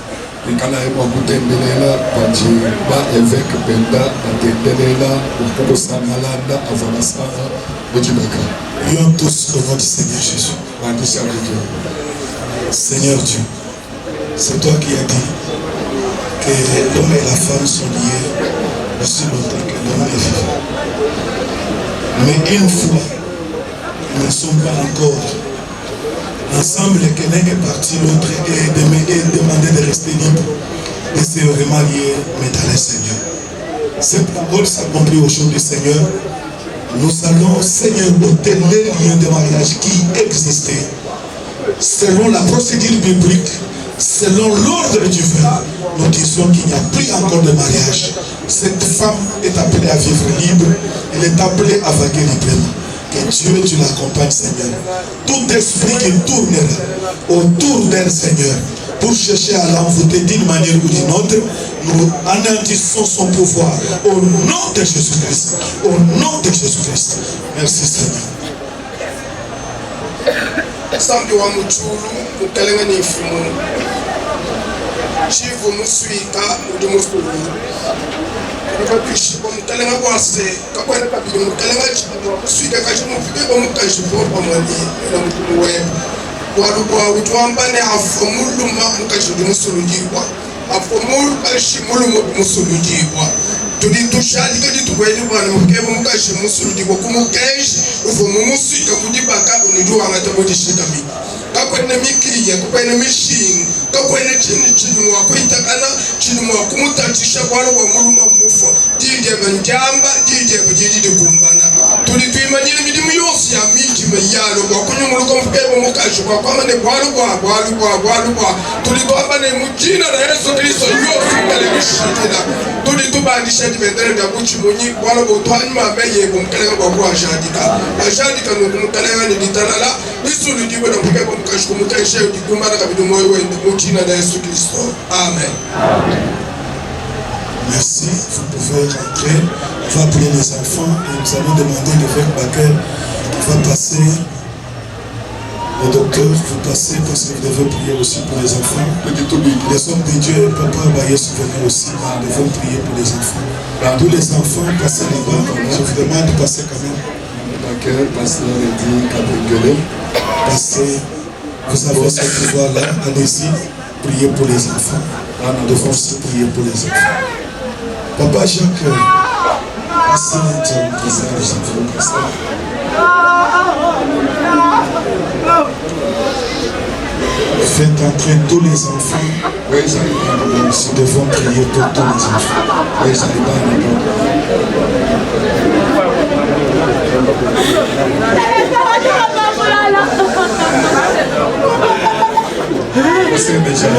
Prions tous au nom du Seigneur Jésus. Seigneur Dieu, c'est toi qui as dit que l'homme et la femme sont liés aussi longtemps que l'homme est vivant. Mais une fois, ils ne sont pas encore ensemble, que l'un est parti, l'autre est demandé de rester libre. Et c'est vraiment lié, mais dans le Seigneur. Cette parole s'accomplit au jour du Seigneur. Nous allons, Seigneur, ôter les liens de mariage qui existaient selon la procédure biblique, selon l'ordre divin. Nous disons qu'il n'y a plus encore de mariage. Cette femme est appelée à vivre libre. Elle est appelée à vaguer librement. Que Dieu, tu l'accompagnes, Seigneur. Tout esprit qui tournera autour d'elle, Seigneur, pour chercher à l'envoûter d'une manière ou d'une autre, nous anéantissons son pouvoir. Au nom de Jésus-Christ. Au nom de Jésus-Christ. Merci, Seigneur. Samedi wa muchulu mukalenga ni fumu chivu muswika mudi musulu nikapishi kwa mukalenga kwase kakwenda kabili mukalenga chivu muswika kachimu fike kwa mukashipo kwa mwali ila mukulu webu walukwa utwambane afumuluma mukashudi musulujibwa afumulu kashimulumu musulujibwa tuli tushali kadi tukweni bwana mukebo mukashi musulujibwa kumukeshi ufumu muswika kudibaka unijua ngatabodishika mi kakwene mikiya kakwene mishinga kakwene chini mwakuitakana chini mwakumutatisha kwalo wa muluma mufa didebe njamba didebe kumbana tuli tuimanyire midimu yose ya miji meyalo kwa kunyumuluka mukebo mukashi kwa kwamane bwalu tuli tuambane mujina na Yesu Kristo yose kale mishikila tuli tubandisha dibendere da buchi munyi kwalo botwanyuma meye bumkalenga kwa kwa ajadika numukalenga ni ditanala isulu dibo na mukebo mukashi kumutaisha dikumana kabidu moyo wende mujina na Yesu Kristo. Amen. Merci, vous pouvez rentrer. On va appeler les enfants et nous allons demander l'évêque Bakel. On va passer au docteur, vous passez parce que vous devez prier aussi pour les enfants. Les hommes de Dieu, Papa Abaye souvenir aussi, nous devons prier pour les enfants. Tous les enfants, passez là-bas. Je vous demande de passer quand même. Bakel, pasteur Eddy Kabengele. Passez, vous avez ce pouvoir-là, allez-y, priez pour les enfants. Nous devons aussi prier pour les enfants. Papa Jacques, passez maintenant pour ça, les enfants, passez. Faites entrer tous les enfants. Nous devons prier pour tous les enfants. C'est déjà là.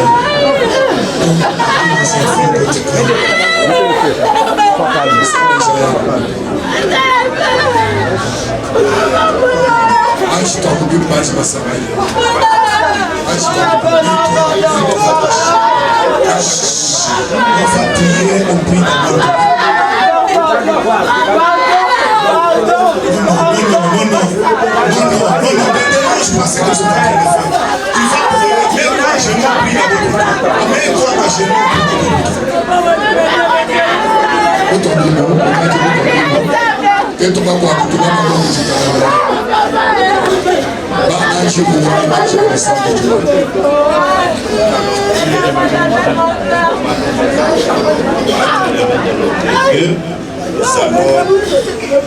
On va prier, on prie d'abord. Non, je passe comme ça. Tu vas prier, mets-toi à genoux, prie d'abord. Mets-toi à genoux. Nous allons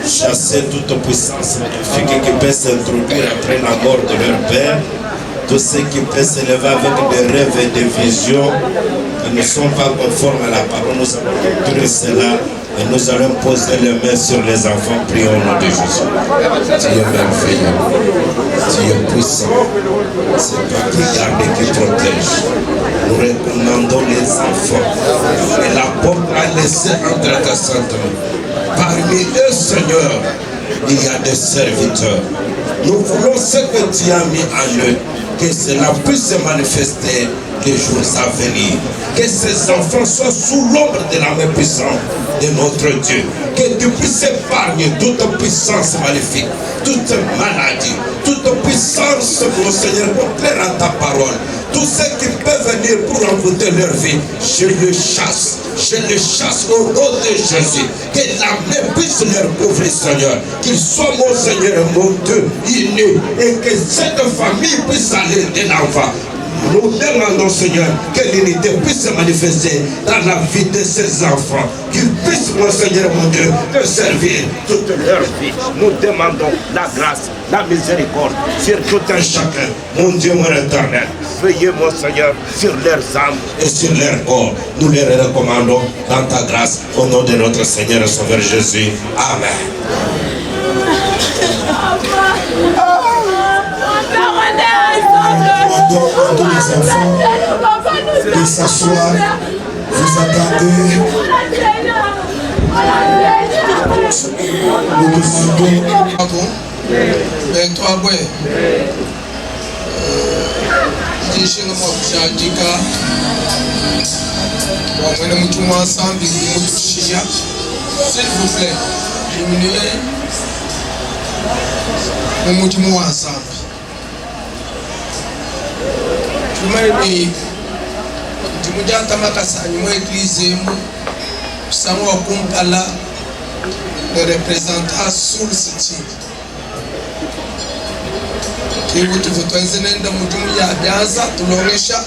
chasser toute puissance maléfique qui peut s'introduire après la mort de leur père. Tout ce qui peut s'élever avec des rêves et des visions qui ne sont pas conformes à la parole, nous allons détruire cela et nous allons poser les mains sur les enfants. Prions au nom de Jésus. Tu es merveilleux, tu es puissant, c'est toi qui garde et qui protège. Nous recommandons les enfants et la porte à laisser entre ta sainte main. Parmi eux, Seigneur, il y a des serviteurs. Nous voulons ce que tu as mis en eux, que cela puisse se manifester les jours à venir. Que ces enfants soient sous l'ombre de la main puissante de notre Dieu. Que tu puisses épargner toute puissance maléfique, toute maladie, toute puissance, mon Seigneur, contraire à ta parole. Tout ce qui peut venir pour envoûter leur vie, je le chasse. Je le chasse au nom de Jésus. Que la main puisse leur couvrir, Seigneur. Qu'ils soient, mon Seigneur, mon Dieu, unis. Et que cette famille puisse aller de l'enfant. Nous demandons, Seigneur, que l'unité puisse se manifester dans la vie de ces enfants. Qu'ils puissent, mon Seigneur, mon Dieu, te servir toute leur vie. Nous demandons la grâce, la miséricorde sur tout un chacun. Mon Dieu, mon éternel, veuillez, mon Seigneur, sur leurs âmes et sur leur corps. Nous les recommandons dans ta grâce, au nom de notre Seigneur et Sauveur Jésus. Amen. À tous les enfants de s'asseoir, vous attendez, nous demandons. Ben toi, ouais. Dishinga mwakushajika wamwene mtu mwasambi mtu shia. S'il vous plaît, diminuez mtu mwasambi. Tumani timujata makasanyi mwa église mu kusangwa kumpala le représentant Soul City. Kibu tuvutwenze nenda mujumu ya byaza tulongesha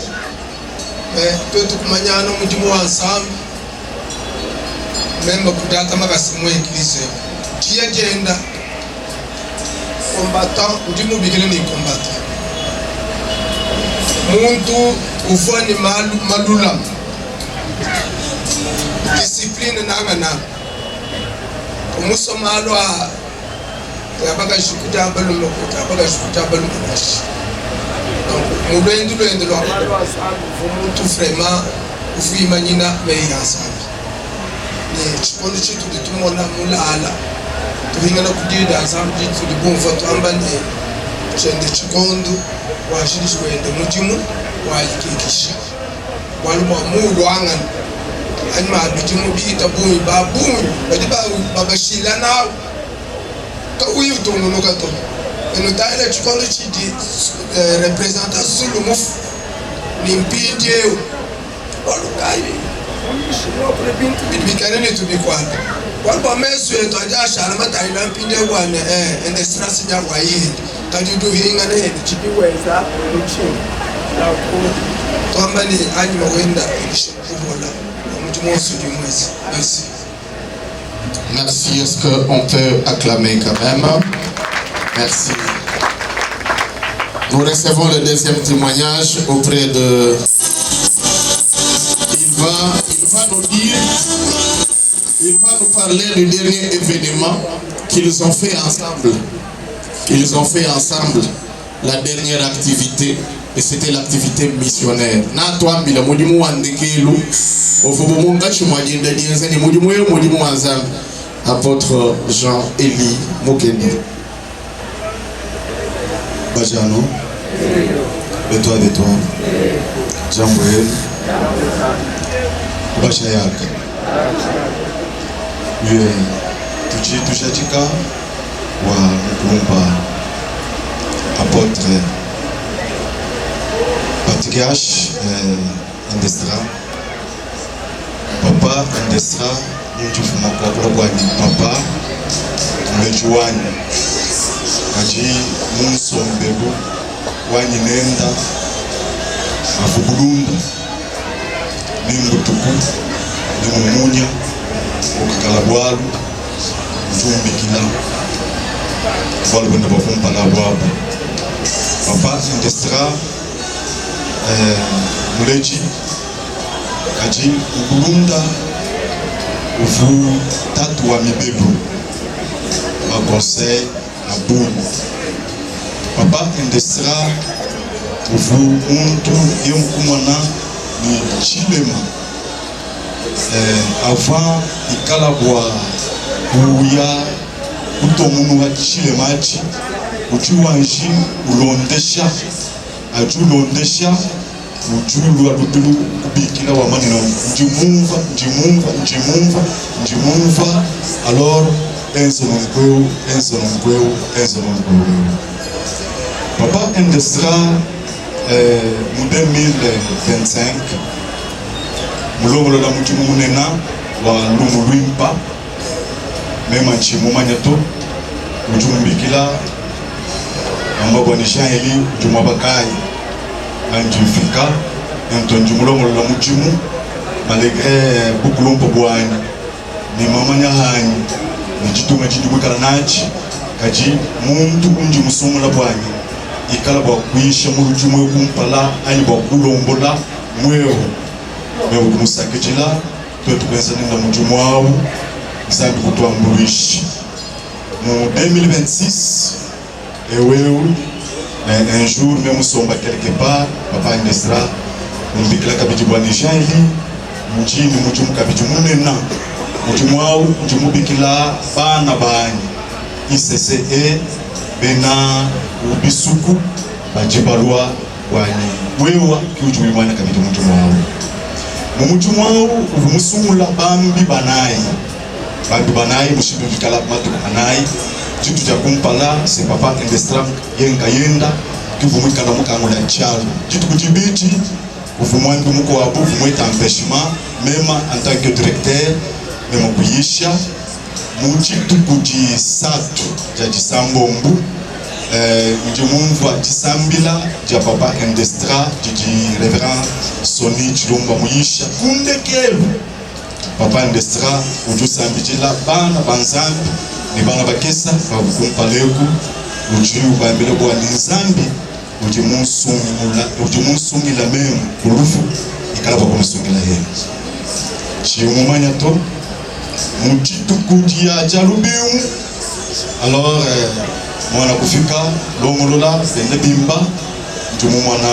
twetu kumanyana mujumu wa nsambi memba kudata makasi mwa église tiya genda combattant mujumu bigile ni combattant muntu ufani malula discipline nanga umusoma alwa yabaga shikuta balumo yabaga shikuta balumo nashi donc mulwendo lwa muntu vraiment ufuyima nyina meyansambi ni chikondo chitu ditumona mulala tuhingana kudida ensemble tuli bomfa twambane chende chikondo washirishi wende mujimu walikikisha waluma mulu angani anima abijimu bita bumi babumi badiba babashila nawo ka uyu tongono ka to eno taile chikondo chidi representant sulu muf nimpidie walukai bidbikane ne tubikwala walba mesu eto ajasha na mataila mpinde kwane ende stress nya kwayi kajudu hinga ne chipiweza muchi la ko tombani anyuma wenda ikishukubola mutumosu jumwezi. Merci. Merci. Est-ce qu'on peut acclamer quand même? Merci. Nous recevons le deuxième témoignage auprès de... Il va nous dire, il va nous parler du dernier événement qu'ils ont fait ensemble. Ils ont fait ensemble la dernière activité, et c'était l'activité missionnaire. Apôtre Jean-Élie Mokeni. Bajano, de toi, Jean-Boël, Bachayak, Tuchatika, wa Mkumba, apôtre Patriarche Indestra, Papa Indestra, Papa Mejuani, Kaji Munsombego, wanyi nenda afubulunda nimbutuku nimumunya ukakalabwalu mjumbikila bwalu bwenda bakumpala bwabu papa indestra muleji kaji ubulunda uvu tatu wa mibebo conseil à Boum. Papa indestra uvu muntu yomkumana ni chilema avant ikalabwa kuya utomunu wa chilemachi uchiwanji ulondesha ajulondesha ujulu aludulu kubikila wa manino njimumva alors enzo nonkweu Papa indestra mu 2025 mulongolo la mutu munena wa lumulwimpa mema nchimu manyato ujumbikila ambabo ni shahili jumabakai anjifika entonji mulongolo la mutu malgré bukulompo bwani ni mamanya hani ni chituma chidumukala nachi kaji muntu unji musumula bwani ikala bwa kuisha mulujumwe kumpala ali bwa kulombola mweo mewo kumusakejila twetu kwenza nina mujumwao zambi kutoa mbulishi mu 2026 eweu un jour même somba quelque part papa indestra mbikila kabiji bwani jali mjini mujumu kabiji munena mujumwao mujumubikila bana bani ICCE bena ubisuku bajibalwa wani wewa kiujumi mwana kabidi mujumwao mumujumwao uvumusumula bambi banayi mushibu vikala matu banayi chitu cha kumpala se papa indestra yenga yenda kivumikana mukangula chalo chitu kujibiti uvumwandu muko wabu vumweta empêchement même en tant que directeur memo kuyisha muchitu kujisatu ja jisambombu njimumva jisambila ja papa indestra jiji reverend Soni Chilomba muyisha kundekelu papa indestra ujusambijila bana banzambi ni bana bakesa bakumpaleku ujiu bambele kwa nzambi ujimusungila memu kulufu ikalaba kumusungila yenu chiumumanya to muchitu kudia jalubiu alors mwana kufika longolola bende bimba ntumu mwana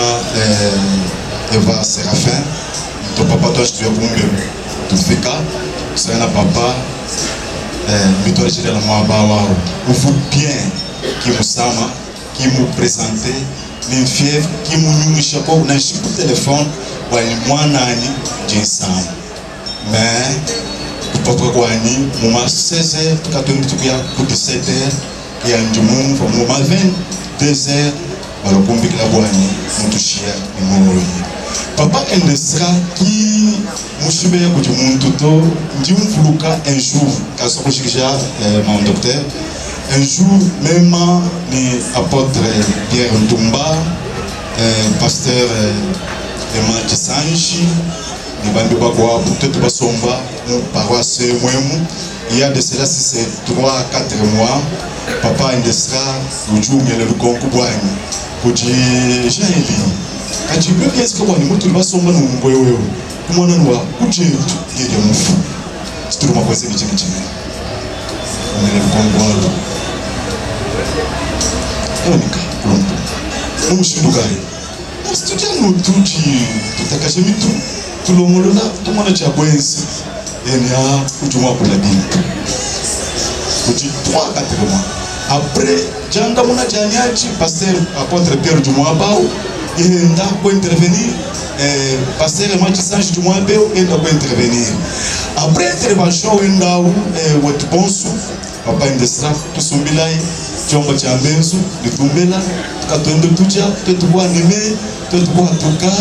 Eva Serafin to papa to studio kumbe tufika sana papa mitorejele la mwaba wao ufu bien kimusama kimu présenter ni fièvre kimunyumisha kwa na shiku telefone wa mwana ani jinsam mais kupatwa kwa ni muma 16h tukatumbitukia ku 17h ya njumu kwa muma 22h balokumbikila bwani mutushia ni mwoyi papa indestra ki mushibe ya kuti muntu to ndimfuluka un jour kaso kushikisha mon docteur un jour même ni apôtre Pierre Ntumba pasteur Emma Chisanji ni bandi bakwa putetu basomba mu paroisse mwemu il y a de cela si c'est 3-4 mois papa indestra ujumele lukonku bwani kuti jeli kati bloki eske bwani mutu basomba n'umugwe wewe kumwana nwa kujetu yeye mufu situruma kwese bichini umele lukonku walo onika kulombo umushindu gari studia nutuji tutakashe mitu tulongolola tumwana cha bwenzi eni a ujumwa kulabini kuti 3-4 mois après janga muna janyachi pasteur apôtre Pierre Jumwabao enda ko intervenir pasteur Machi Sanji Jumwabao enda ko intervenir après intervention enda wat bonsu papa indestra tusumbilai chombo cha mbenzu litumbela tukatwende tuja tetubwa neme tetubwa tuka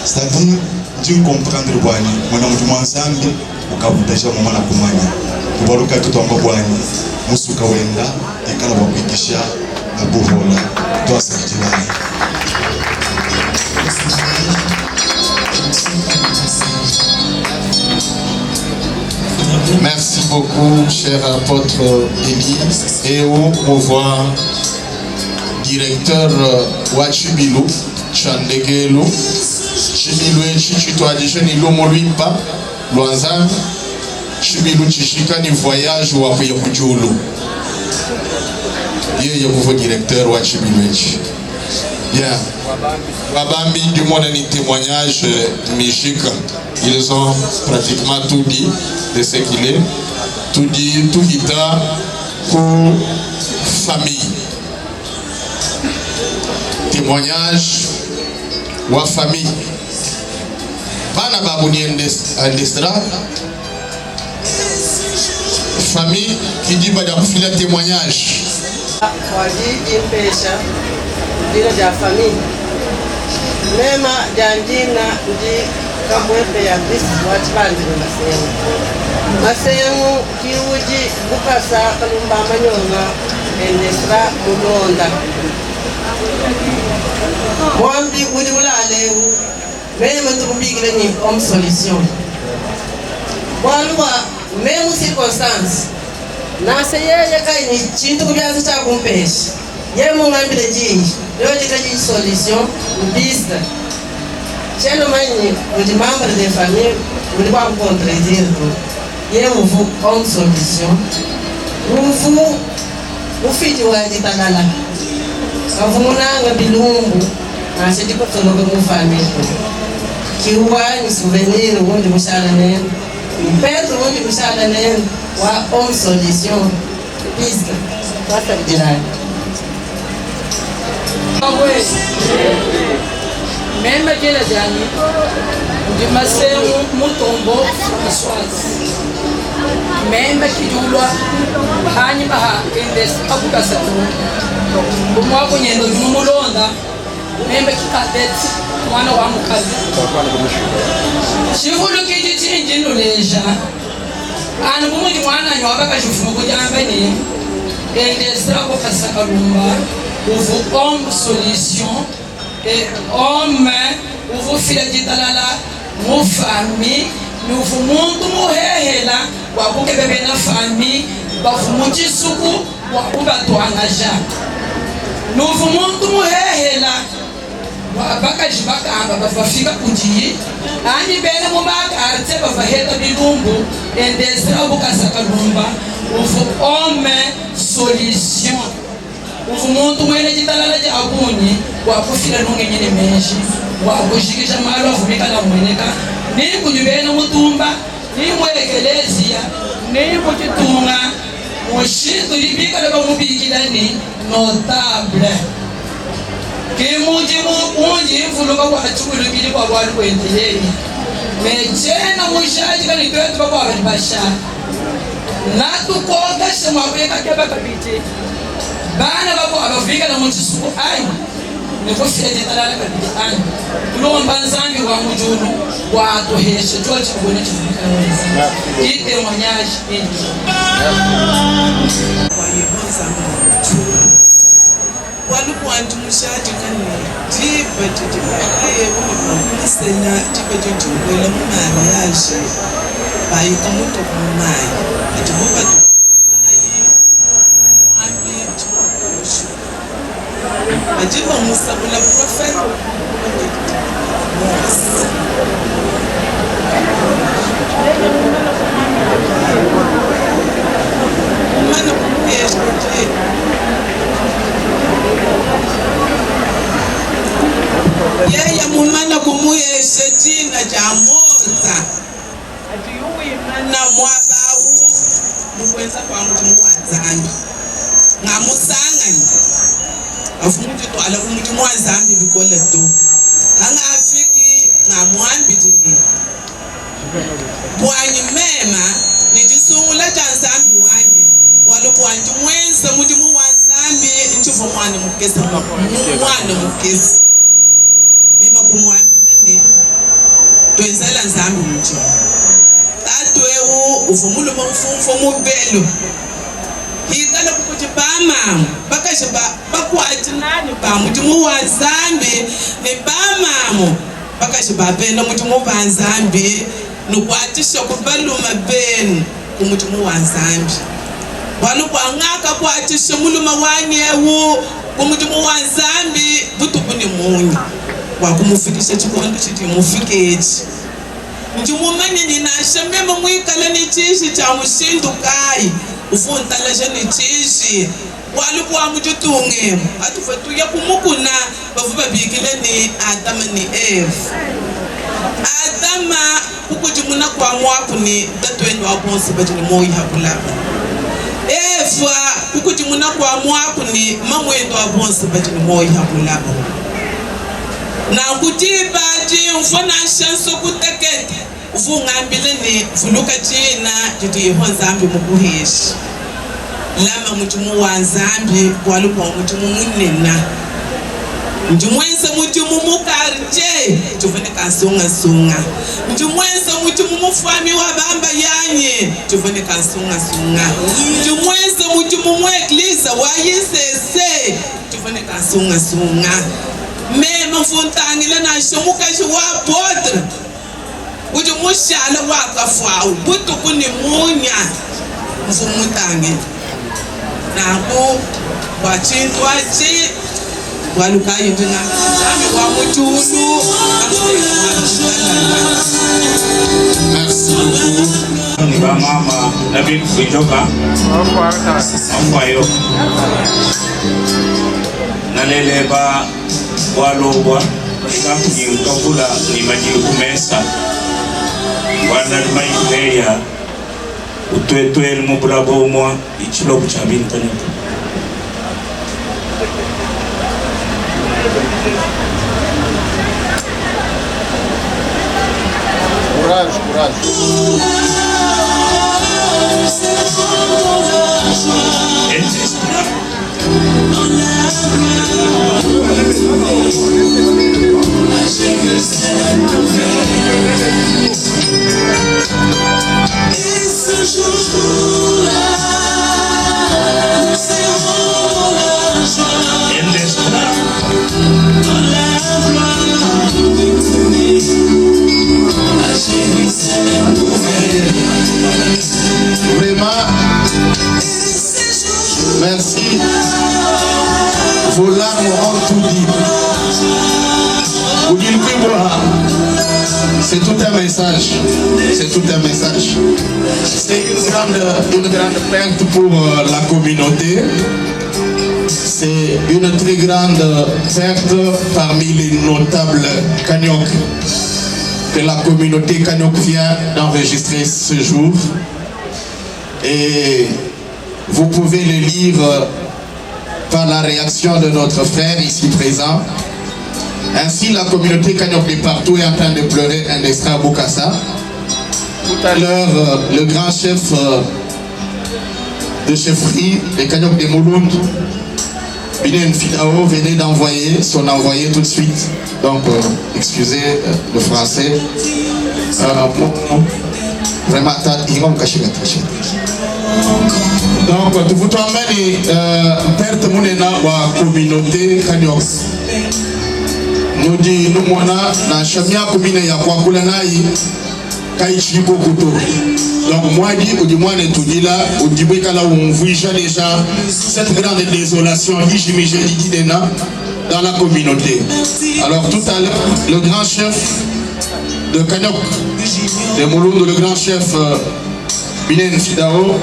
c'est-à-dire njin comprendre bwani mwana mjuma nsambi ukabutesha mwana kumanya tubaruka tutomba bwani musuka wenda ikala wakwikisha mubuhola twasakijilani Merci beaucoup, cher apôtre Élie. Et au revoir, directeur Wachibilu, Chandegelu, Chibilu et Chichito Adijeni Lomoluimba, Loanzan, Chibilu Chichika ni voyage ou après Yokujulu. Il y a un nouveau directeur Wachibilu. Bien. Wabambi du monde un témoignage magique. Ils ont pratiquement tout dit de ce qu'il est. Tout dit pour famille. Témoignage ou famille. Bana babuni andestra. Famille qui dit bada kufila témoignage. Wajiji mpesha ndilo ja famille. Mema jandina ndi kamwepe ya Kristo wachibandile masengu. Masengu kiuji bukasa kalumba manyonga endesra mulonda. Mwambi uli ulalewu mema tukubigile ni om solution. Waluwa memu circonstance nase yeye kai ni chintu kubyaza cha kumpesha. Ye mungambile jinji leo jikaji solution mbista. Chelo manyi uli membre de famille uli kwa contredire. Ye mufu om solution. Mufu ufiti waji talala. Kavumunanga bilungu na sedi ko tologo mu famille. Kiwa ni souvenir wundi musala nene. Pedro wundi musala nene wa om solution. Mbista. Basta jirani. Même que les amis, du masseur mutombo iswazi. Même qui doit hanyuma indes abukasa tu. Umwako nyendo numulonda. Même qui cadet mwana wa mukazi. Shivulu kijiti njinu leja. Anu bumuji mwana nyobaka shifumu kujamba ni. Indes abukasa kalumba. Vous homme solution et homme vous file ditalala mu famille nous vous montre mu hehela wa kukebebe na famille ba fumuti suku wa kubatwanaja nous vous montre mu hehela wa bakaji bakamba bafika kujiyi ani bene mu baka arte bafaheta bilumbu endesra bukasa kalumba vous homme solution ufumuntu mwene jitalala ja abunyi wa kufila nunge nyine menshi wa kushikisha malo afumika na mweneka ni kujubena mutumba ni mwelekelezia ni kujitunga mushitu libika laba mubikilani notable kimuji unji infuluka kwa chukulu kili kwa wali kwendeleni mechena mushaji kani kwetu kwa wali basha natu koga shema kweka keba kabiti bana babo abafika na mutsuku ai niko fiyete talala kabiti ai tulo mbanzangi wa mujunu wa toheshe chochi kubone chifika weza ite mwanyaji inji wa yehonza waluku antu mushati kani jipa jipa aye kumisena jipa jipa mariage bayita muto kumai atibuba Ajiba Musa kula prophet Mana kuyeje yeye mumana kumuyeshe jina jamoza atiyuwi mana mwabawu mukwenza kwa mtu mwanzani ngamusangani afumuti to ala umuti mwazambi bikole to anga afiki ngamwambi tini bwanyi mema nijisungula chanzambi wanyi walo bwanyi mwenza muti muwazambi nchivo mwana mukesi mwana mukesi mema kumwambi nene toenzela nzambi muti tatwewu ufumulo mfumfo mubelo hikala kukuti bama bakashe bakwati nani bamuti muwazambi ne bamamo bakashibabena mutumu banzambi nukwatisha kubaluma benu kumutumu wanzambi walu kwangaka kwatisha muluma wanyewu kumutumu wanzambi butukuni munyi wakumufikisha chikondo chiti mufikechi njumumanye ninashemema mwikala ni chishi cha mushindukai ufuntalaja ni chishi walu kwa mujutunge atufatuya kumukuna bavuba bikile ni Adama ni Eve Adama kukujumuna kwa mwaku ni tatuendu wabonsi bajini moyi hakulaba Eva kukujumuna kwa mwaku ni mamwendo wabonsi bajini moyi hakulaba na kutibaji mfona shanso kutekete ufungambile ni fuluka china juti yehonzambi mukuheshi lama mutumu wanzambi walupa mutumu munena njumwense mutumu mukarje tufane kasunga njumwense mutumu mufami wabamba yanye tufane kasunga njumwense mutumu mweklisa wayisese tufane kasunga mema mfuntangile na shomukashi wa podre uju mushala wakafwawu butukuni munya mfumutangile nako wachintwa chi walukayo ndina sami wa mutulu Merci beaucoup. Ni ba mama nabi kujoka afwayo nalele ba walobwa kakuji ukakula ni maji kumesa wana maikuleya utwetwe mubulabo mwa ichilo kuchabini tanyuka Courage. Et ce jour-là, nous serons la joie dans la gloire d'étonner à Jérusalem nouvelle. Vraiment, merci. Vos larmes ont tout dit. Vous dites c'est tout un message. C'est tout un message. C'est une grande perte pour la communauté. C'est une très grande perte parmi les notables Kanyok que la communauté Kanyok vient d'enregistrer ce jour. Et vous pouvez le lire par la réaction de notre frère ici présent. Ainsi, la communauté Kanyok de partout est en train de pleurer un extrait à Bokassa. Tout à l'heure, le grand chef de chefferie des Kanyok de Moulound, Binen Fidao, venait d'envoyer son envoyé tout de suite. Donc, excusez le français. Vraiment, donc, tout vous emmène perte monena wa communauté Kanyok. Nous dit nous mona na chamia commune ya kwa kula nai kai chiko kuto. Donc moi dit ou du moins tout dit là ou du kala on voit déjà cette grande désolation dans la communauté. Alors tout à l'heure le grand chef de Kanyok de Moulound, le grand chef Binen Fidao,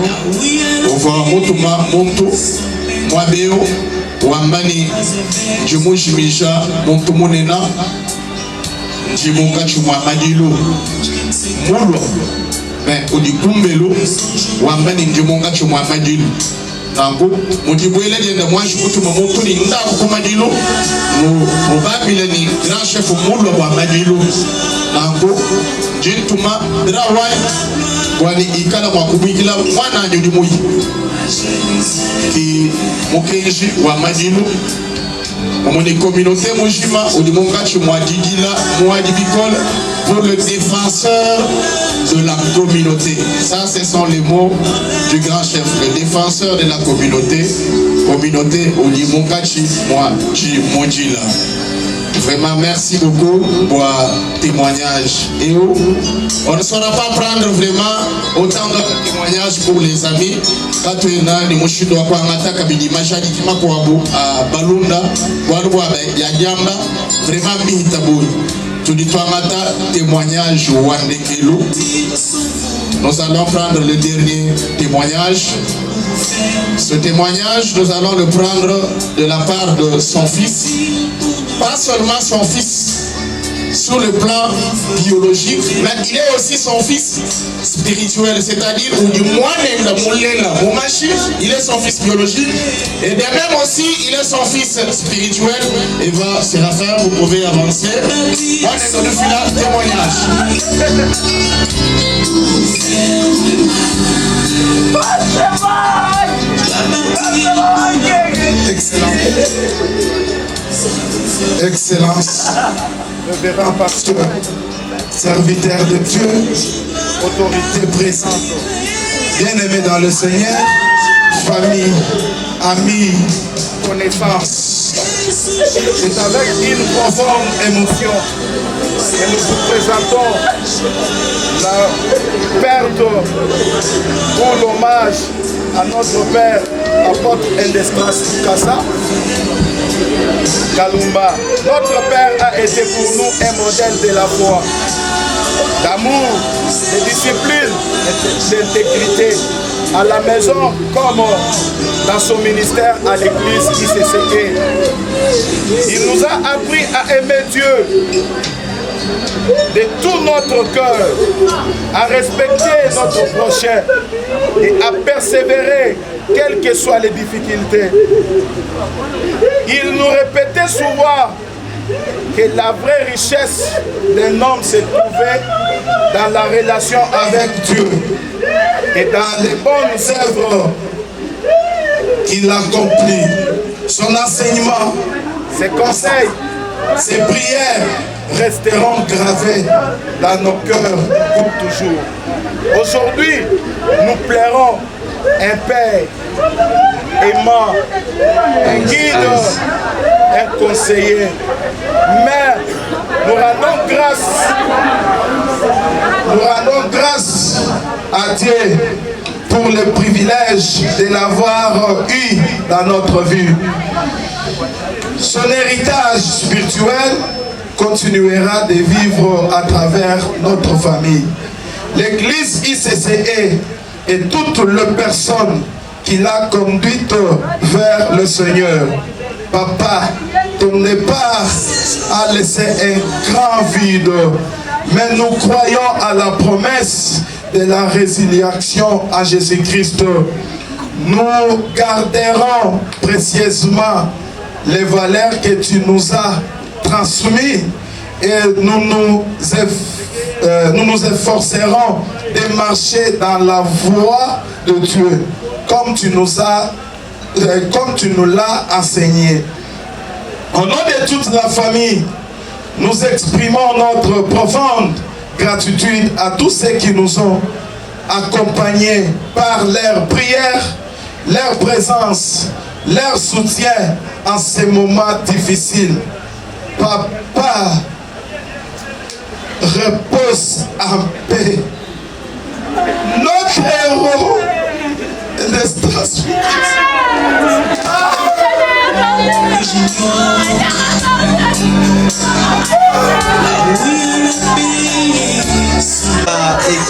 au revoir Motuma Monto Mwabeo Wambani Jumu Jimija Montumonena Jimunga Chumwa Madilo Molo Ben Odikumbelo Wambani Jimunga Chumwa Madilo Nango Modibuele Dienda Mwa Jukutuma Montoni Nda Kumadilo Mobabile ni grand chef Molo Wamadilo Nango Jintuma Drawai Wani Ikala Mwakubikila Mwana Nyudimui qui mokenji wa madino mon communauté mojima ou de mon gachi moi digila moi dibicole pour le défenseur de la communauté. Ça ce sont les mots du grand chef, le défenseur de la communauté ou de mon gachi moi di mojila. Vraiment, merci beaucoup pour le témoignage. Et on ne saura pas prendre vraiment autant de témoignages pour les amis. Quand tu es là, les mouches doivent pas en attaquer avec l'image qui m'a pour Balunda, Yadiamba, vraiment mitabou. Tu dis toi mata témoignage Wandekelo. Nous allons prendre le dernier témoignage. Ce témoignage, nous allons le prendre de la part de son fils. Pas seulement son fils sur le plan biologique, mais il est aussi son fils spirituel, c'est-à-dire il est son fils biologique, et de même aussi il est son fils spirituel. Eva Séraphin, vous pouvez avancer. On est dans le filat témoignage. Excellent. Excellence, révérend pasteur, serviteur de Dieu, autorité présente, bien-aimé dans le Seigneur, famille, amis, connaissances. C'est avec une profonde émotion que nous vous présentons la perte ou l'hommage à notre Père, apôtre Endestras Kassa Kalumba. Notre Père a été pour nous un modèle de la foi, d'amour, de discipline et d'intégrité, à la maison comme dans son ministère à l'église ICCE. Il nous a appris à aimer Dieu de tout notre cœur, à respecter notre prochain et à persévérer quelles que soient les difficultés. Il nous répétait souvent que la vraie richesse d'un homme se trouvait dans la relation avec Dieu et dans les bonnes œuvres qu'il accomplit. Son enseignement, ses conseils, ses prières resteront gravés dans nos cœurs pour toujours. Aujourd'hui, nous plairons un Père aimant, un guide, un conseiller. Mais nous rendons grâce à Dieu pour le privilège de l'avoir eu dans notre vie. Son héritage spirituel continuera de vivre à travers notre famille. L'église ICCE et toutes les personnes qui l'a conduite vers le Seigneur. Papa, ton départ a laissé un grand vide, mais nous croyons à la promesse de la résiliation à Jésus-Christ. Nous garderons précieusement les valeurs que tu nous as transmises et nous nous efforcerons de marcher dans la voie de Dieu comme tu nous l'as enseigné. Au nom de toute la famille, nous exprimons notre profonde gratitude à tous ceux qui nous ont accompagnés par leur prière, leur présence, leur soutien en ces moments difficiles. Papa, repose en paix. Notre héros de Strasbourg.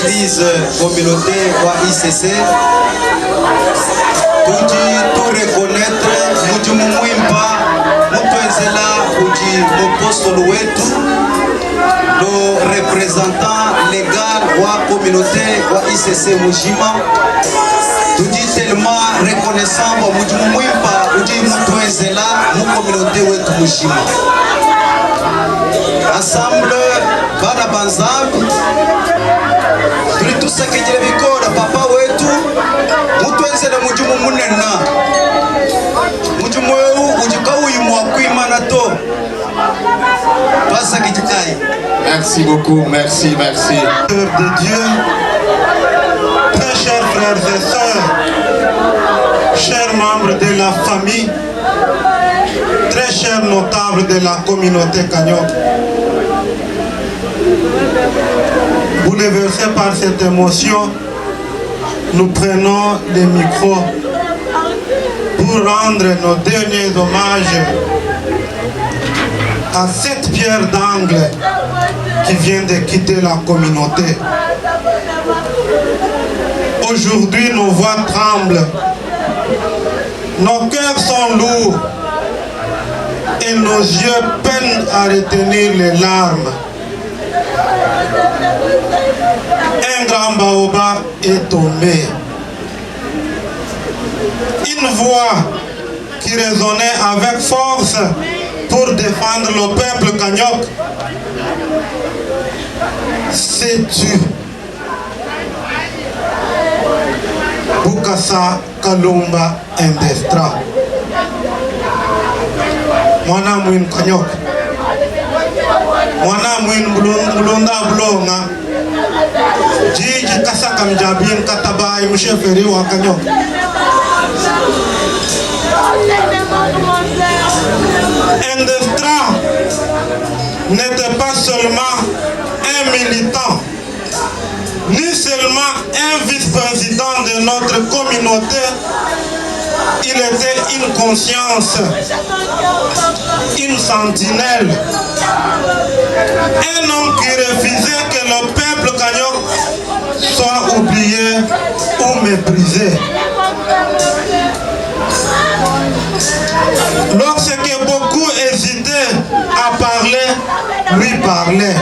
Église communauté ou ICC, tout reconnaître, nous Mouimpa, nous apostole wetu, le représentant légal de la communauté ou ICC Mujima, nous dit tellement reconnaissant pour nous Mouimpa, nous dit nous là, nous communauté wetu Mujima. Ensemble, bana banzambi, tout ce qui est vikora papa wetu, mutwenze na mujumu munena, mujumu wetu ujikauimwa kuimana to. Merci beaucoup, merci, merci. De Dieu, très chers frères et sœurs, chers membres de la famille, très chers notables de la communauté Kanyok. Bouleversés par cette émotion, nous prenons les micros pour rendre nos derniers hommages à cette pierre d'angle qui vient de quitter la communauté. Aujourd'hui, nos voix tremblent, nos cœurs sont lourds et nos yeux peinent à retenir les larmes. Un grand baobab est tombé. Une voix qui résonnait avec force pour défendre le peuple Kanyok s'est tue. Bukasa Kalumba Endestra. Mwana mwin Kanyok. Mwana mwin Mulunda Blonga. Jiji Kasaka Mjabin Katabai Msheferi wa Kanyok. Endestra n'était pas seulement un militant, ni seulement un vice-président de notre communauté, il était une conscience, une sentinelle, un homme qui refusait que le peuple Kanyok soit oublié ou méprisé. Lorsque beaucoup hésitaient à parler, lui parlait.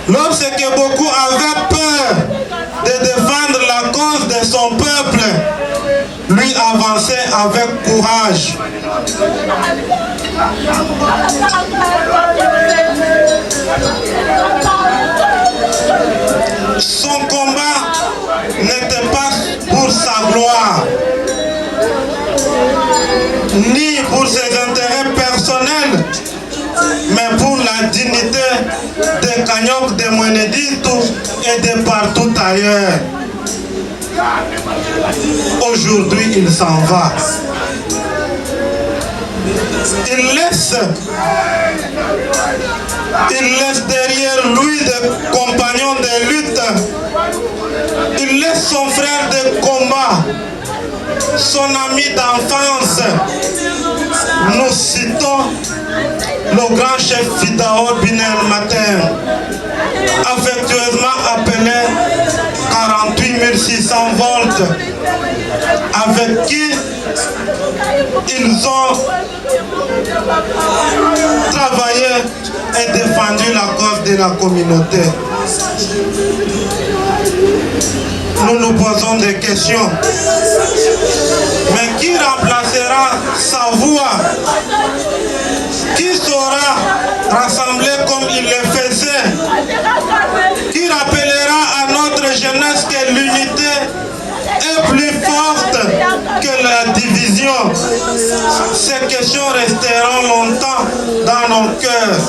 Lorsque beaucoup avaient peur de défendre la cause de son peuple, lui avançait avec courage. Son combat n'était pas pour sa gloire, ni pour ses intérêts personnels, mais pour la dignité des Kanyok, de Mweneditu et de partout ailleurs. Aujourd'hui, il s'en va. Il laisse derrière lui des compagnons de lutte. Il laisse son frère de combat, son ami d'enfance. Nous citons le grand chef Fidao Binel Matin, affectueusement appelé 48 600 volts, avec qui ils ont travaillé et défendu la cause de la communauté. Nous nous posons des questions. Mais qui remplacera sa voix? Qui saura rassembler comme il le faisait? Qui rappellera à notre jeunesse que l'unité est plus forte que la division? Ces questions resteront longtemps dans nos cœurs.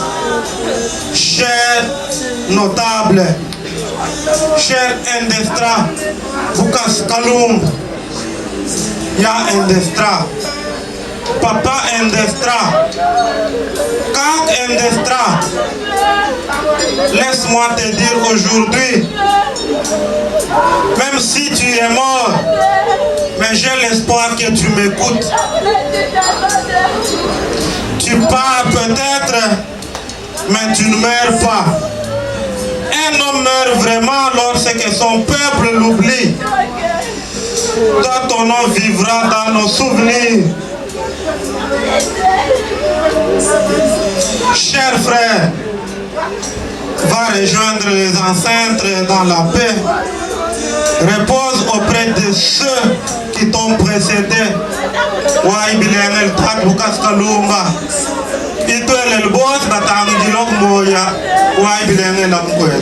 Chers notables, chers Endestra, Bukas Kalum, Ya Endestra, Papa Endestra, Kak Endestra, laisse-moi te dire aujourd'hui, même si tu es mort, mais j'ai l'espoir que tu m'écoutes. Tu pars peut-être, mais tu ne meurs pas. Un homme meurt vraiment lorsque son peuple l'oublie. Toi, ton nom vivra dans nos souvenirs. Cher frère, va rejoindre les ancêtres dans la paix. Repose auprès de ceux qui t'ont précédé. Wai bilenel tak Bukas Kalumba. Ituel el boss batang gilok moya. Wai bilenel amkwel.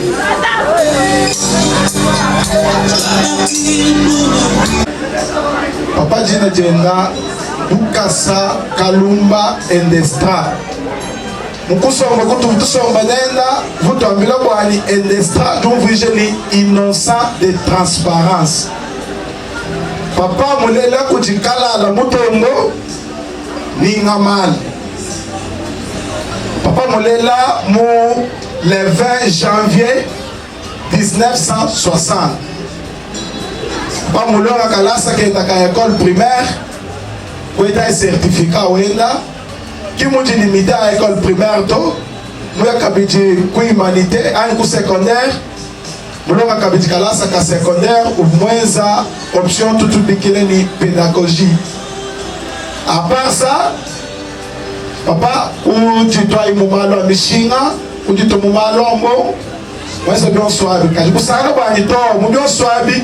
Papa Jina Jenda Bukasa Kalumba Endestra. Mukusomba kutusomba nenda vutuambila bwani Endestra dumvijeli innocent de transparence. Papa mulela kujikala la mutombo Ningamal. Papa Molela, le 20 janvier 1960. Papa Molela Kalasa qui est à l'école primaire, où est un certificat Wenda, qui m'a dit limité à l'école primaire, moi j'ai humanité, un secondaire. Moulonga kabiti kalasa ka secondaire ou moins ça option tout ni pédagogie. À part ça, papa ou tu dois y momalo mishinga ou tu to momalo mbo moi c'est bien swabi kaji kusanga ba ni to mu bien swabi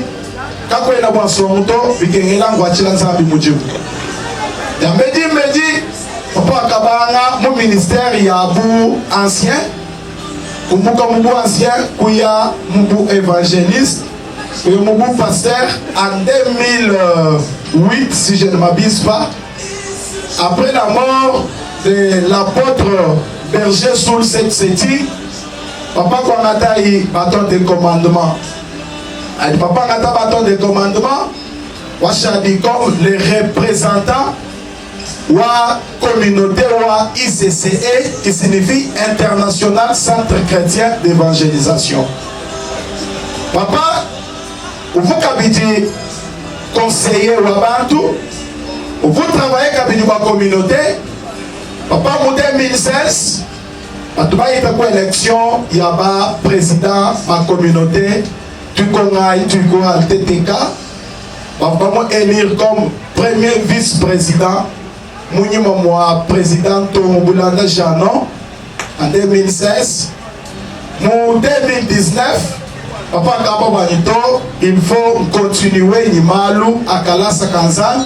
ka ko ina bwa so muto bikengela ngwachila nzambi mujibu ya medi papa kabanga mu ministère ya bu ancien Kumbuka Mubu ancien, Kouya Mubu évangéliste, Kouya Mubu pasteur en 2008, si je ne m'abuse pas. Après la mort de l'apôtre Berger Soul Setseti, Papa Kwanata y bâton de commandement. Papa Kwanata bâton de commandement, Wachadi comme les représentants wa communauté wa ICCE qui signifie International Centre Chrétien d'Évangélisation. Papa, vous kabidi conseiller wa bantu, vous travaillez kabidi wa communauté. Papa en 2016, patuba ita kwa élection yaba président ma communauté tu kongai tu ko alteteka. Papa mo élire comme premier vice-président. Mouni moi président Tomobulanda Janon en 2016. En 2019, papa Kaba Banito, il faut continuer Nimalou à Kalasa Kanzan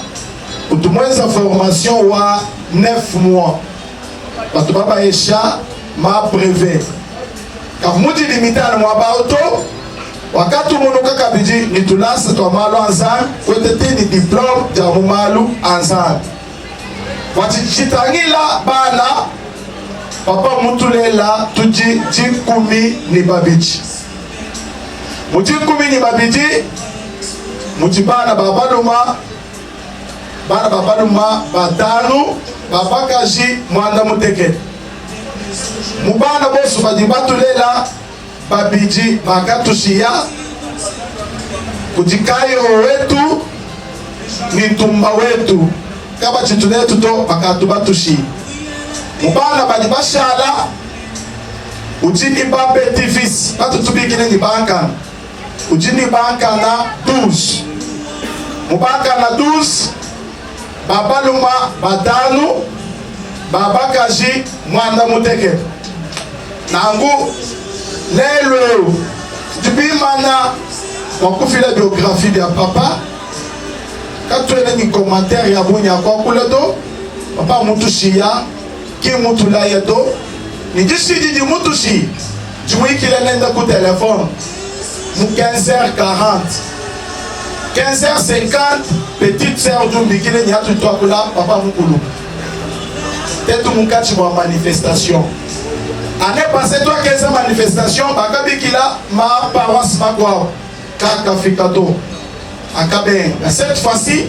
pour tout moins sa formation wa 9 mois. Parce que papa Esha m'a brevet. Car moudi limité à moi auto. Wakati munuka kabidi nitulasa to malo anzan, wetete ni diplôme de Mumalu anzan. Wachitangila bana papa mutulela tuji jikumi ni babiji mujikumi ni babiji mujibana babaduma bana babaduma batanu babakaji mwanda muteke mubana bosu badibatulela babiji bakatushia kujikayo wetu ni tumba wetu kaba chitune tuto bakatu batushi mubana bali bashala ujini ba petit fils batu tubikine ni banka ujini banka na 12 mubaka na 12 baba luma batanu baba kaji mwanda muteke nangu lelo tubimana wakufila biographie de papa. Quand tu as un commentaire, il y a un commentaire. Papa Moutouchia, qui est Moutoulayado, il dit si tu Moutouchi, tu vois qu'il est l'un de téléphone. 15h40, 15h50, petite sœur d'Oumbi, qui est tout toi pour là, papa Moukoulou. Peut-être mon cas, tu vois manifestation. Année passée, toi, 15 manifestations, Bakabi qui là, ma paroisse Magua, Kaka Fikato. Cette fois-ci,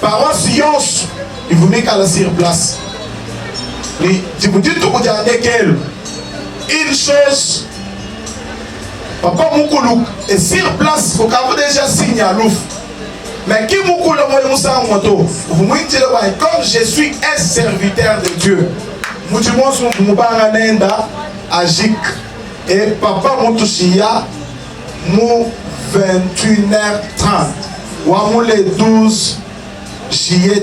paroisse Yons, il vous met qu'à la sur place. Je vous dis tout une chose, papa Moukoulou est sur place, il faut qu'on déjà signe à l'ouf. Mais qui Moukoulou vous me dites comme je suis un serviteur de Dieu. Nous disons que nous sommes Agik et papa Moutouchia, nous 21h30. Ou le 12 juillet.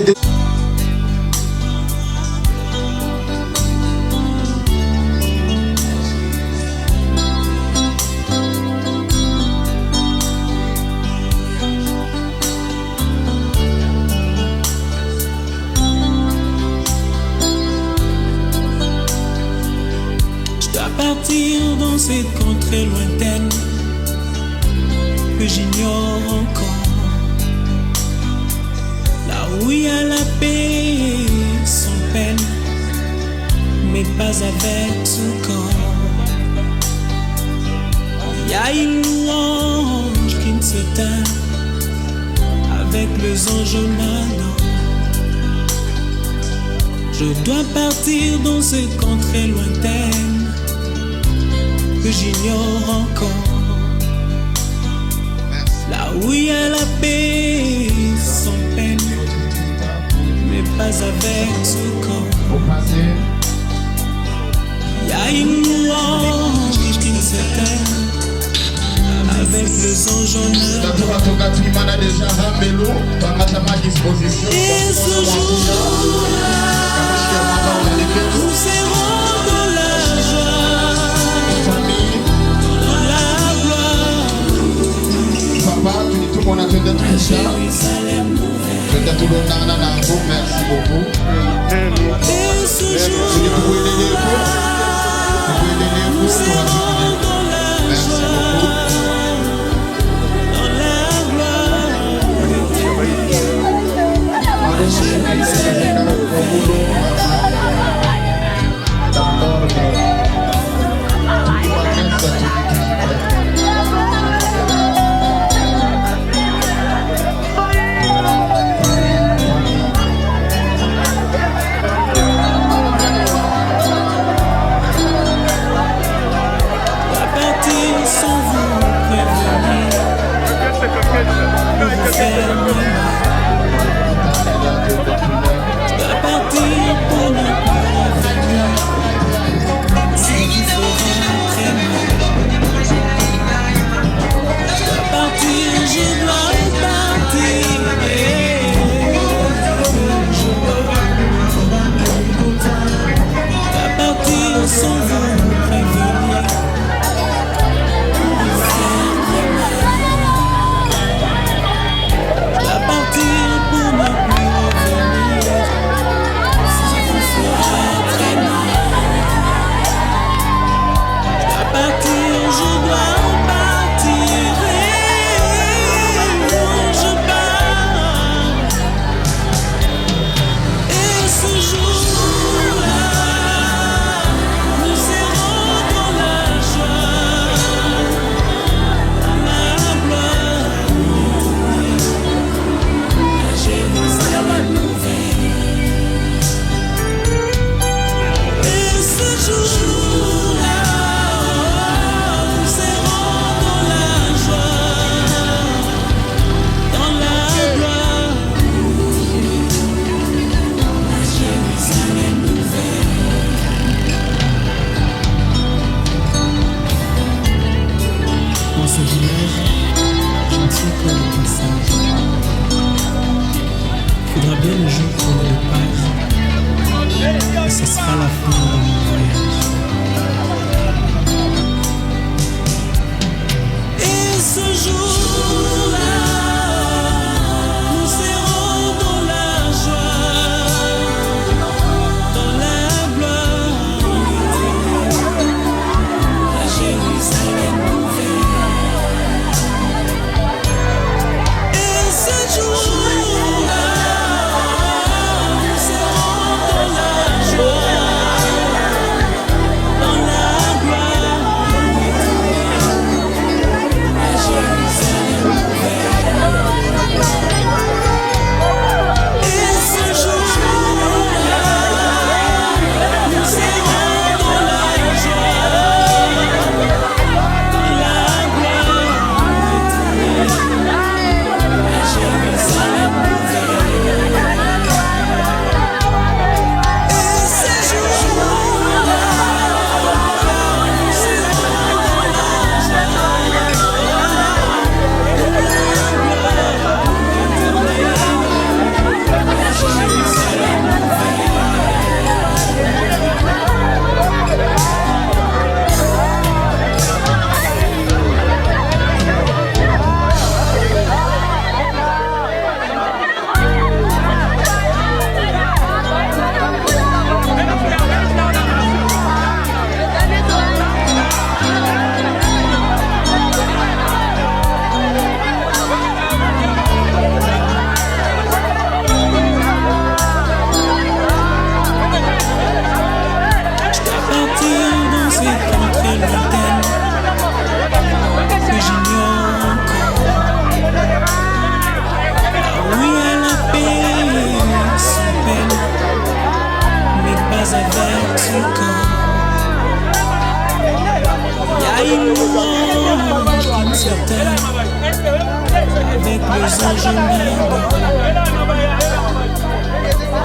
Je dois partir dans cette contrée lointaine que j'ignore encore. Où il y a la paix sans peine, mais pas avec son corps. Il y a une louange qui ne s'éteint avec les anges manants. Je dois partir dans cette contrée lointaine que j'ignore encore. Là où il y a la paix sans peine, mais pas avec ce corps. Il y a une louange qui ne s'éteint avec les anges en œuvre. Et ce jour-là, nous serons dans la joie, dans la gloire. Papa, tu dis tout le monde a fait d'être Jérusalem nouvelle. Merci beaucoup. Et ce jour-là, nous serons dans la joie.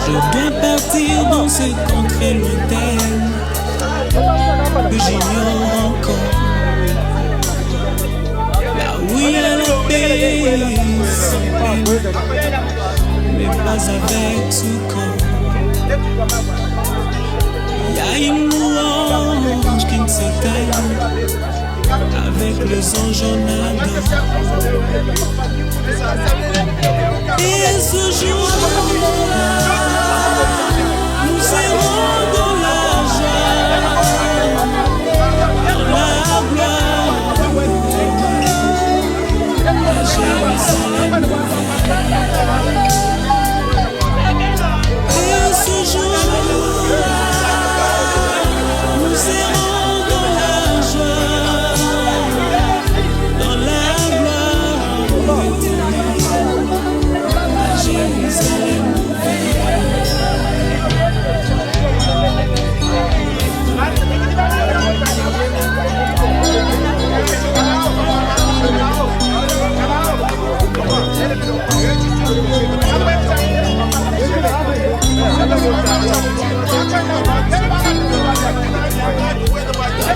Je dois partir dans ces contrées lointaines que j'ignore encore. Là où il y a la paix sans peine, mais pas avec Soukhor. Il y a une louange qui ne s'éteint avec les anges en ardeur. Et ce jour-là, nous serons dans la joie, dans la gloire, à Jérusalem nouvelle. Et ce jour-là, nous serons dans la joie, dans la gloire éternelle, à Jérusalem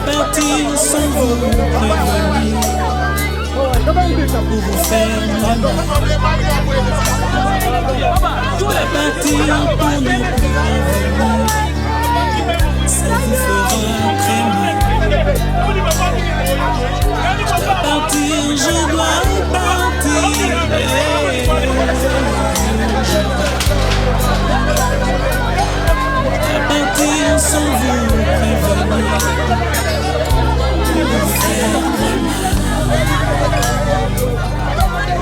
partir sans vous prévenir, pour vous faire mal. Je dois partir pour ne plus revenir, ça vous fera très mal. Je dois partir, je dois partir. À partir sans vous prévenir, pour faire mal.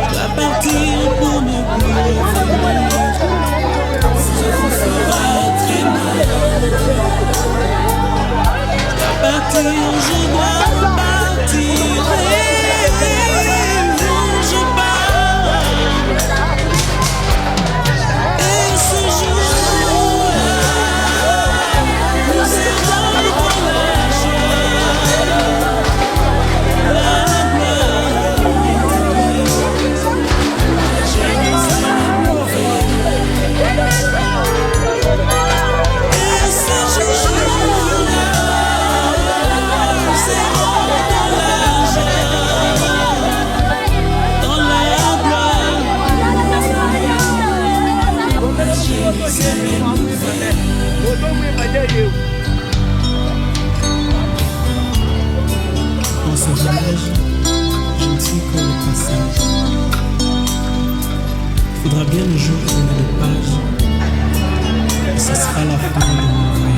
Je dois partir pour ne plus revenir, ça vous fera très mal. Je dois partir, je dois partir, je pars. Et ce jour-là, nous serons dans la joie, la gloire éternelle, à Jérusalem nouvelle. Et ce jour-là, nous serons dans la joie, dans la gloire éternelle, à Jérusalem nouvelle. Dans ce village, je ne suis que le passage. Il faudra bien le jour tourner de page, et ce sera la fin de mon voyage.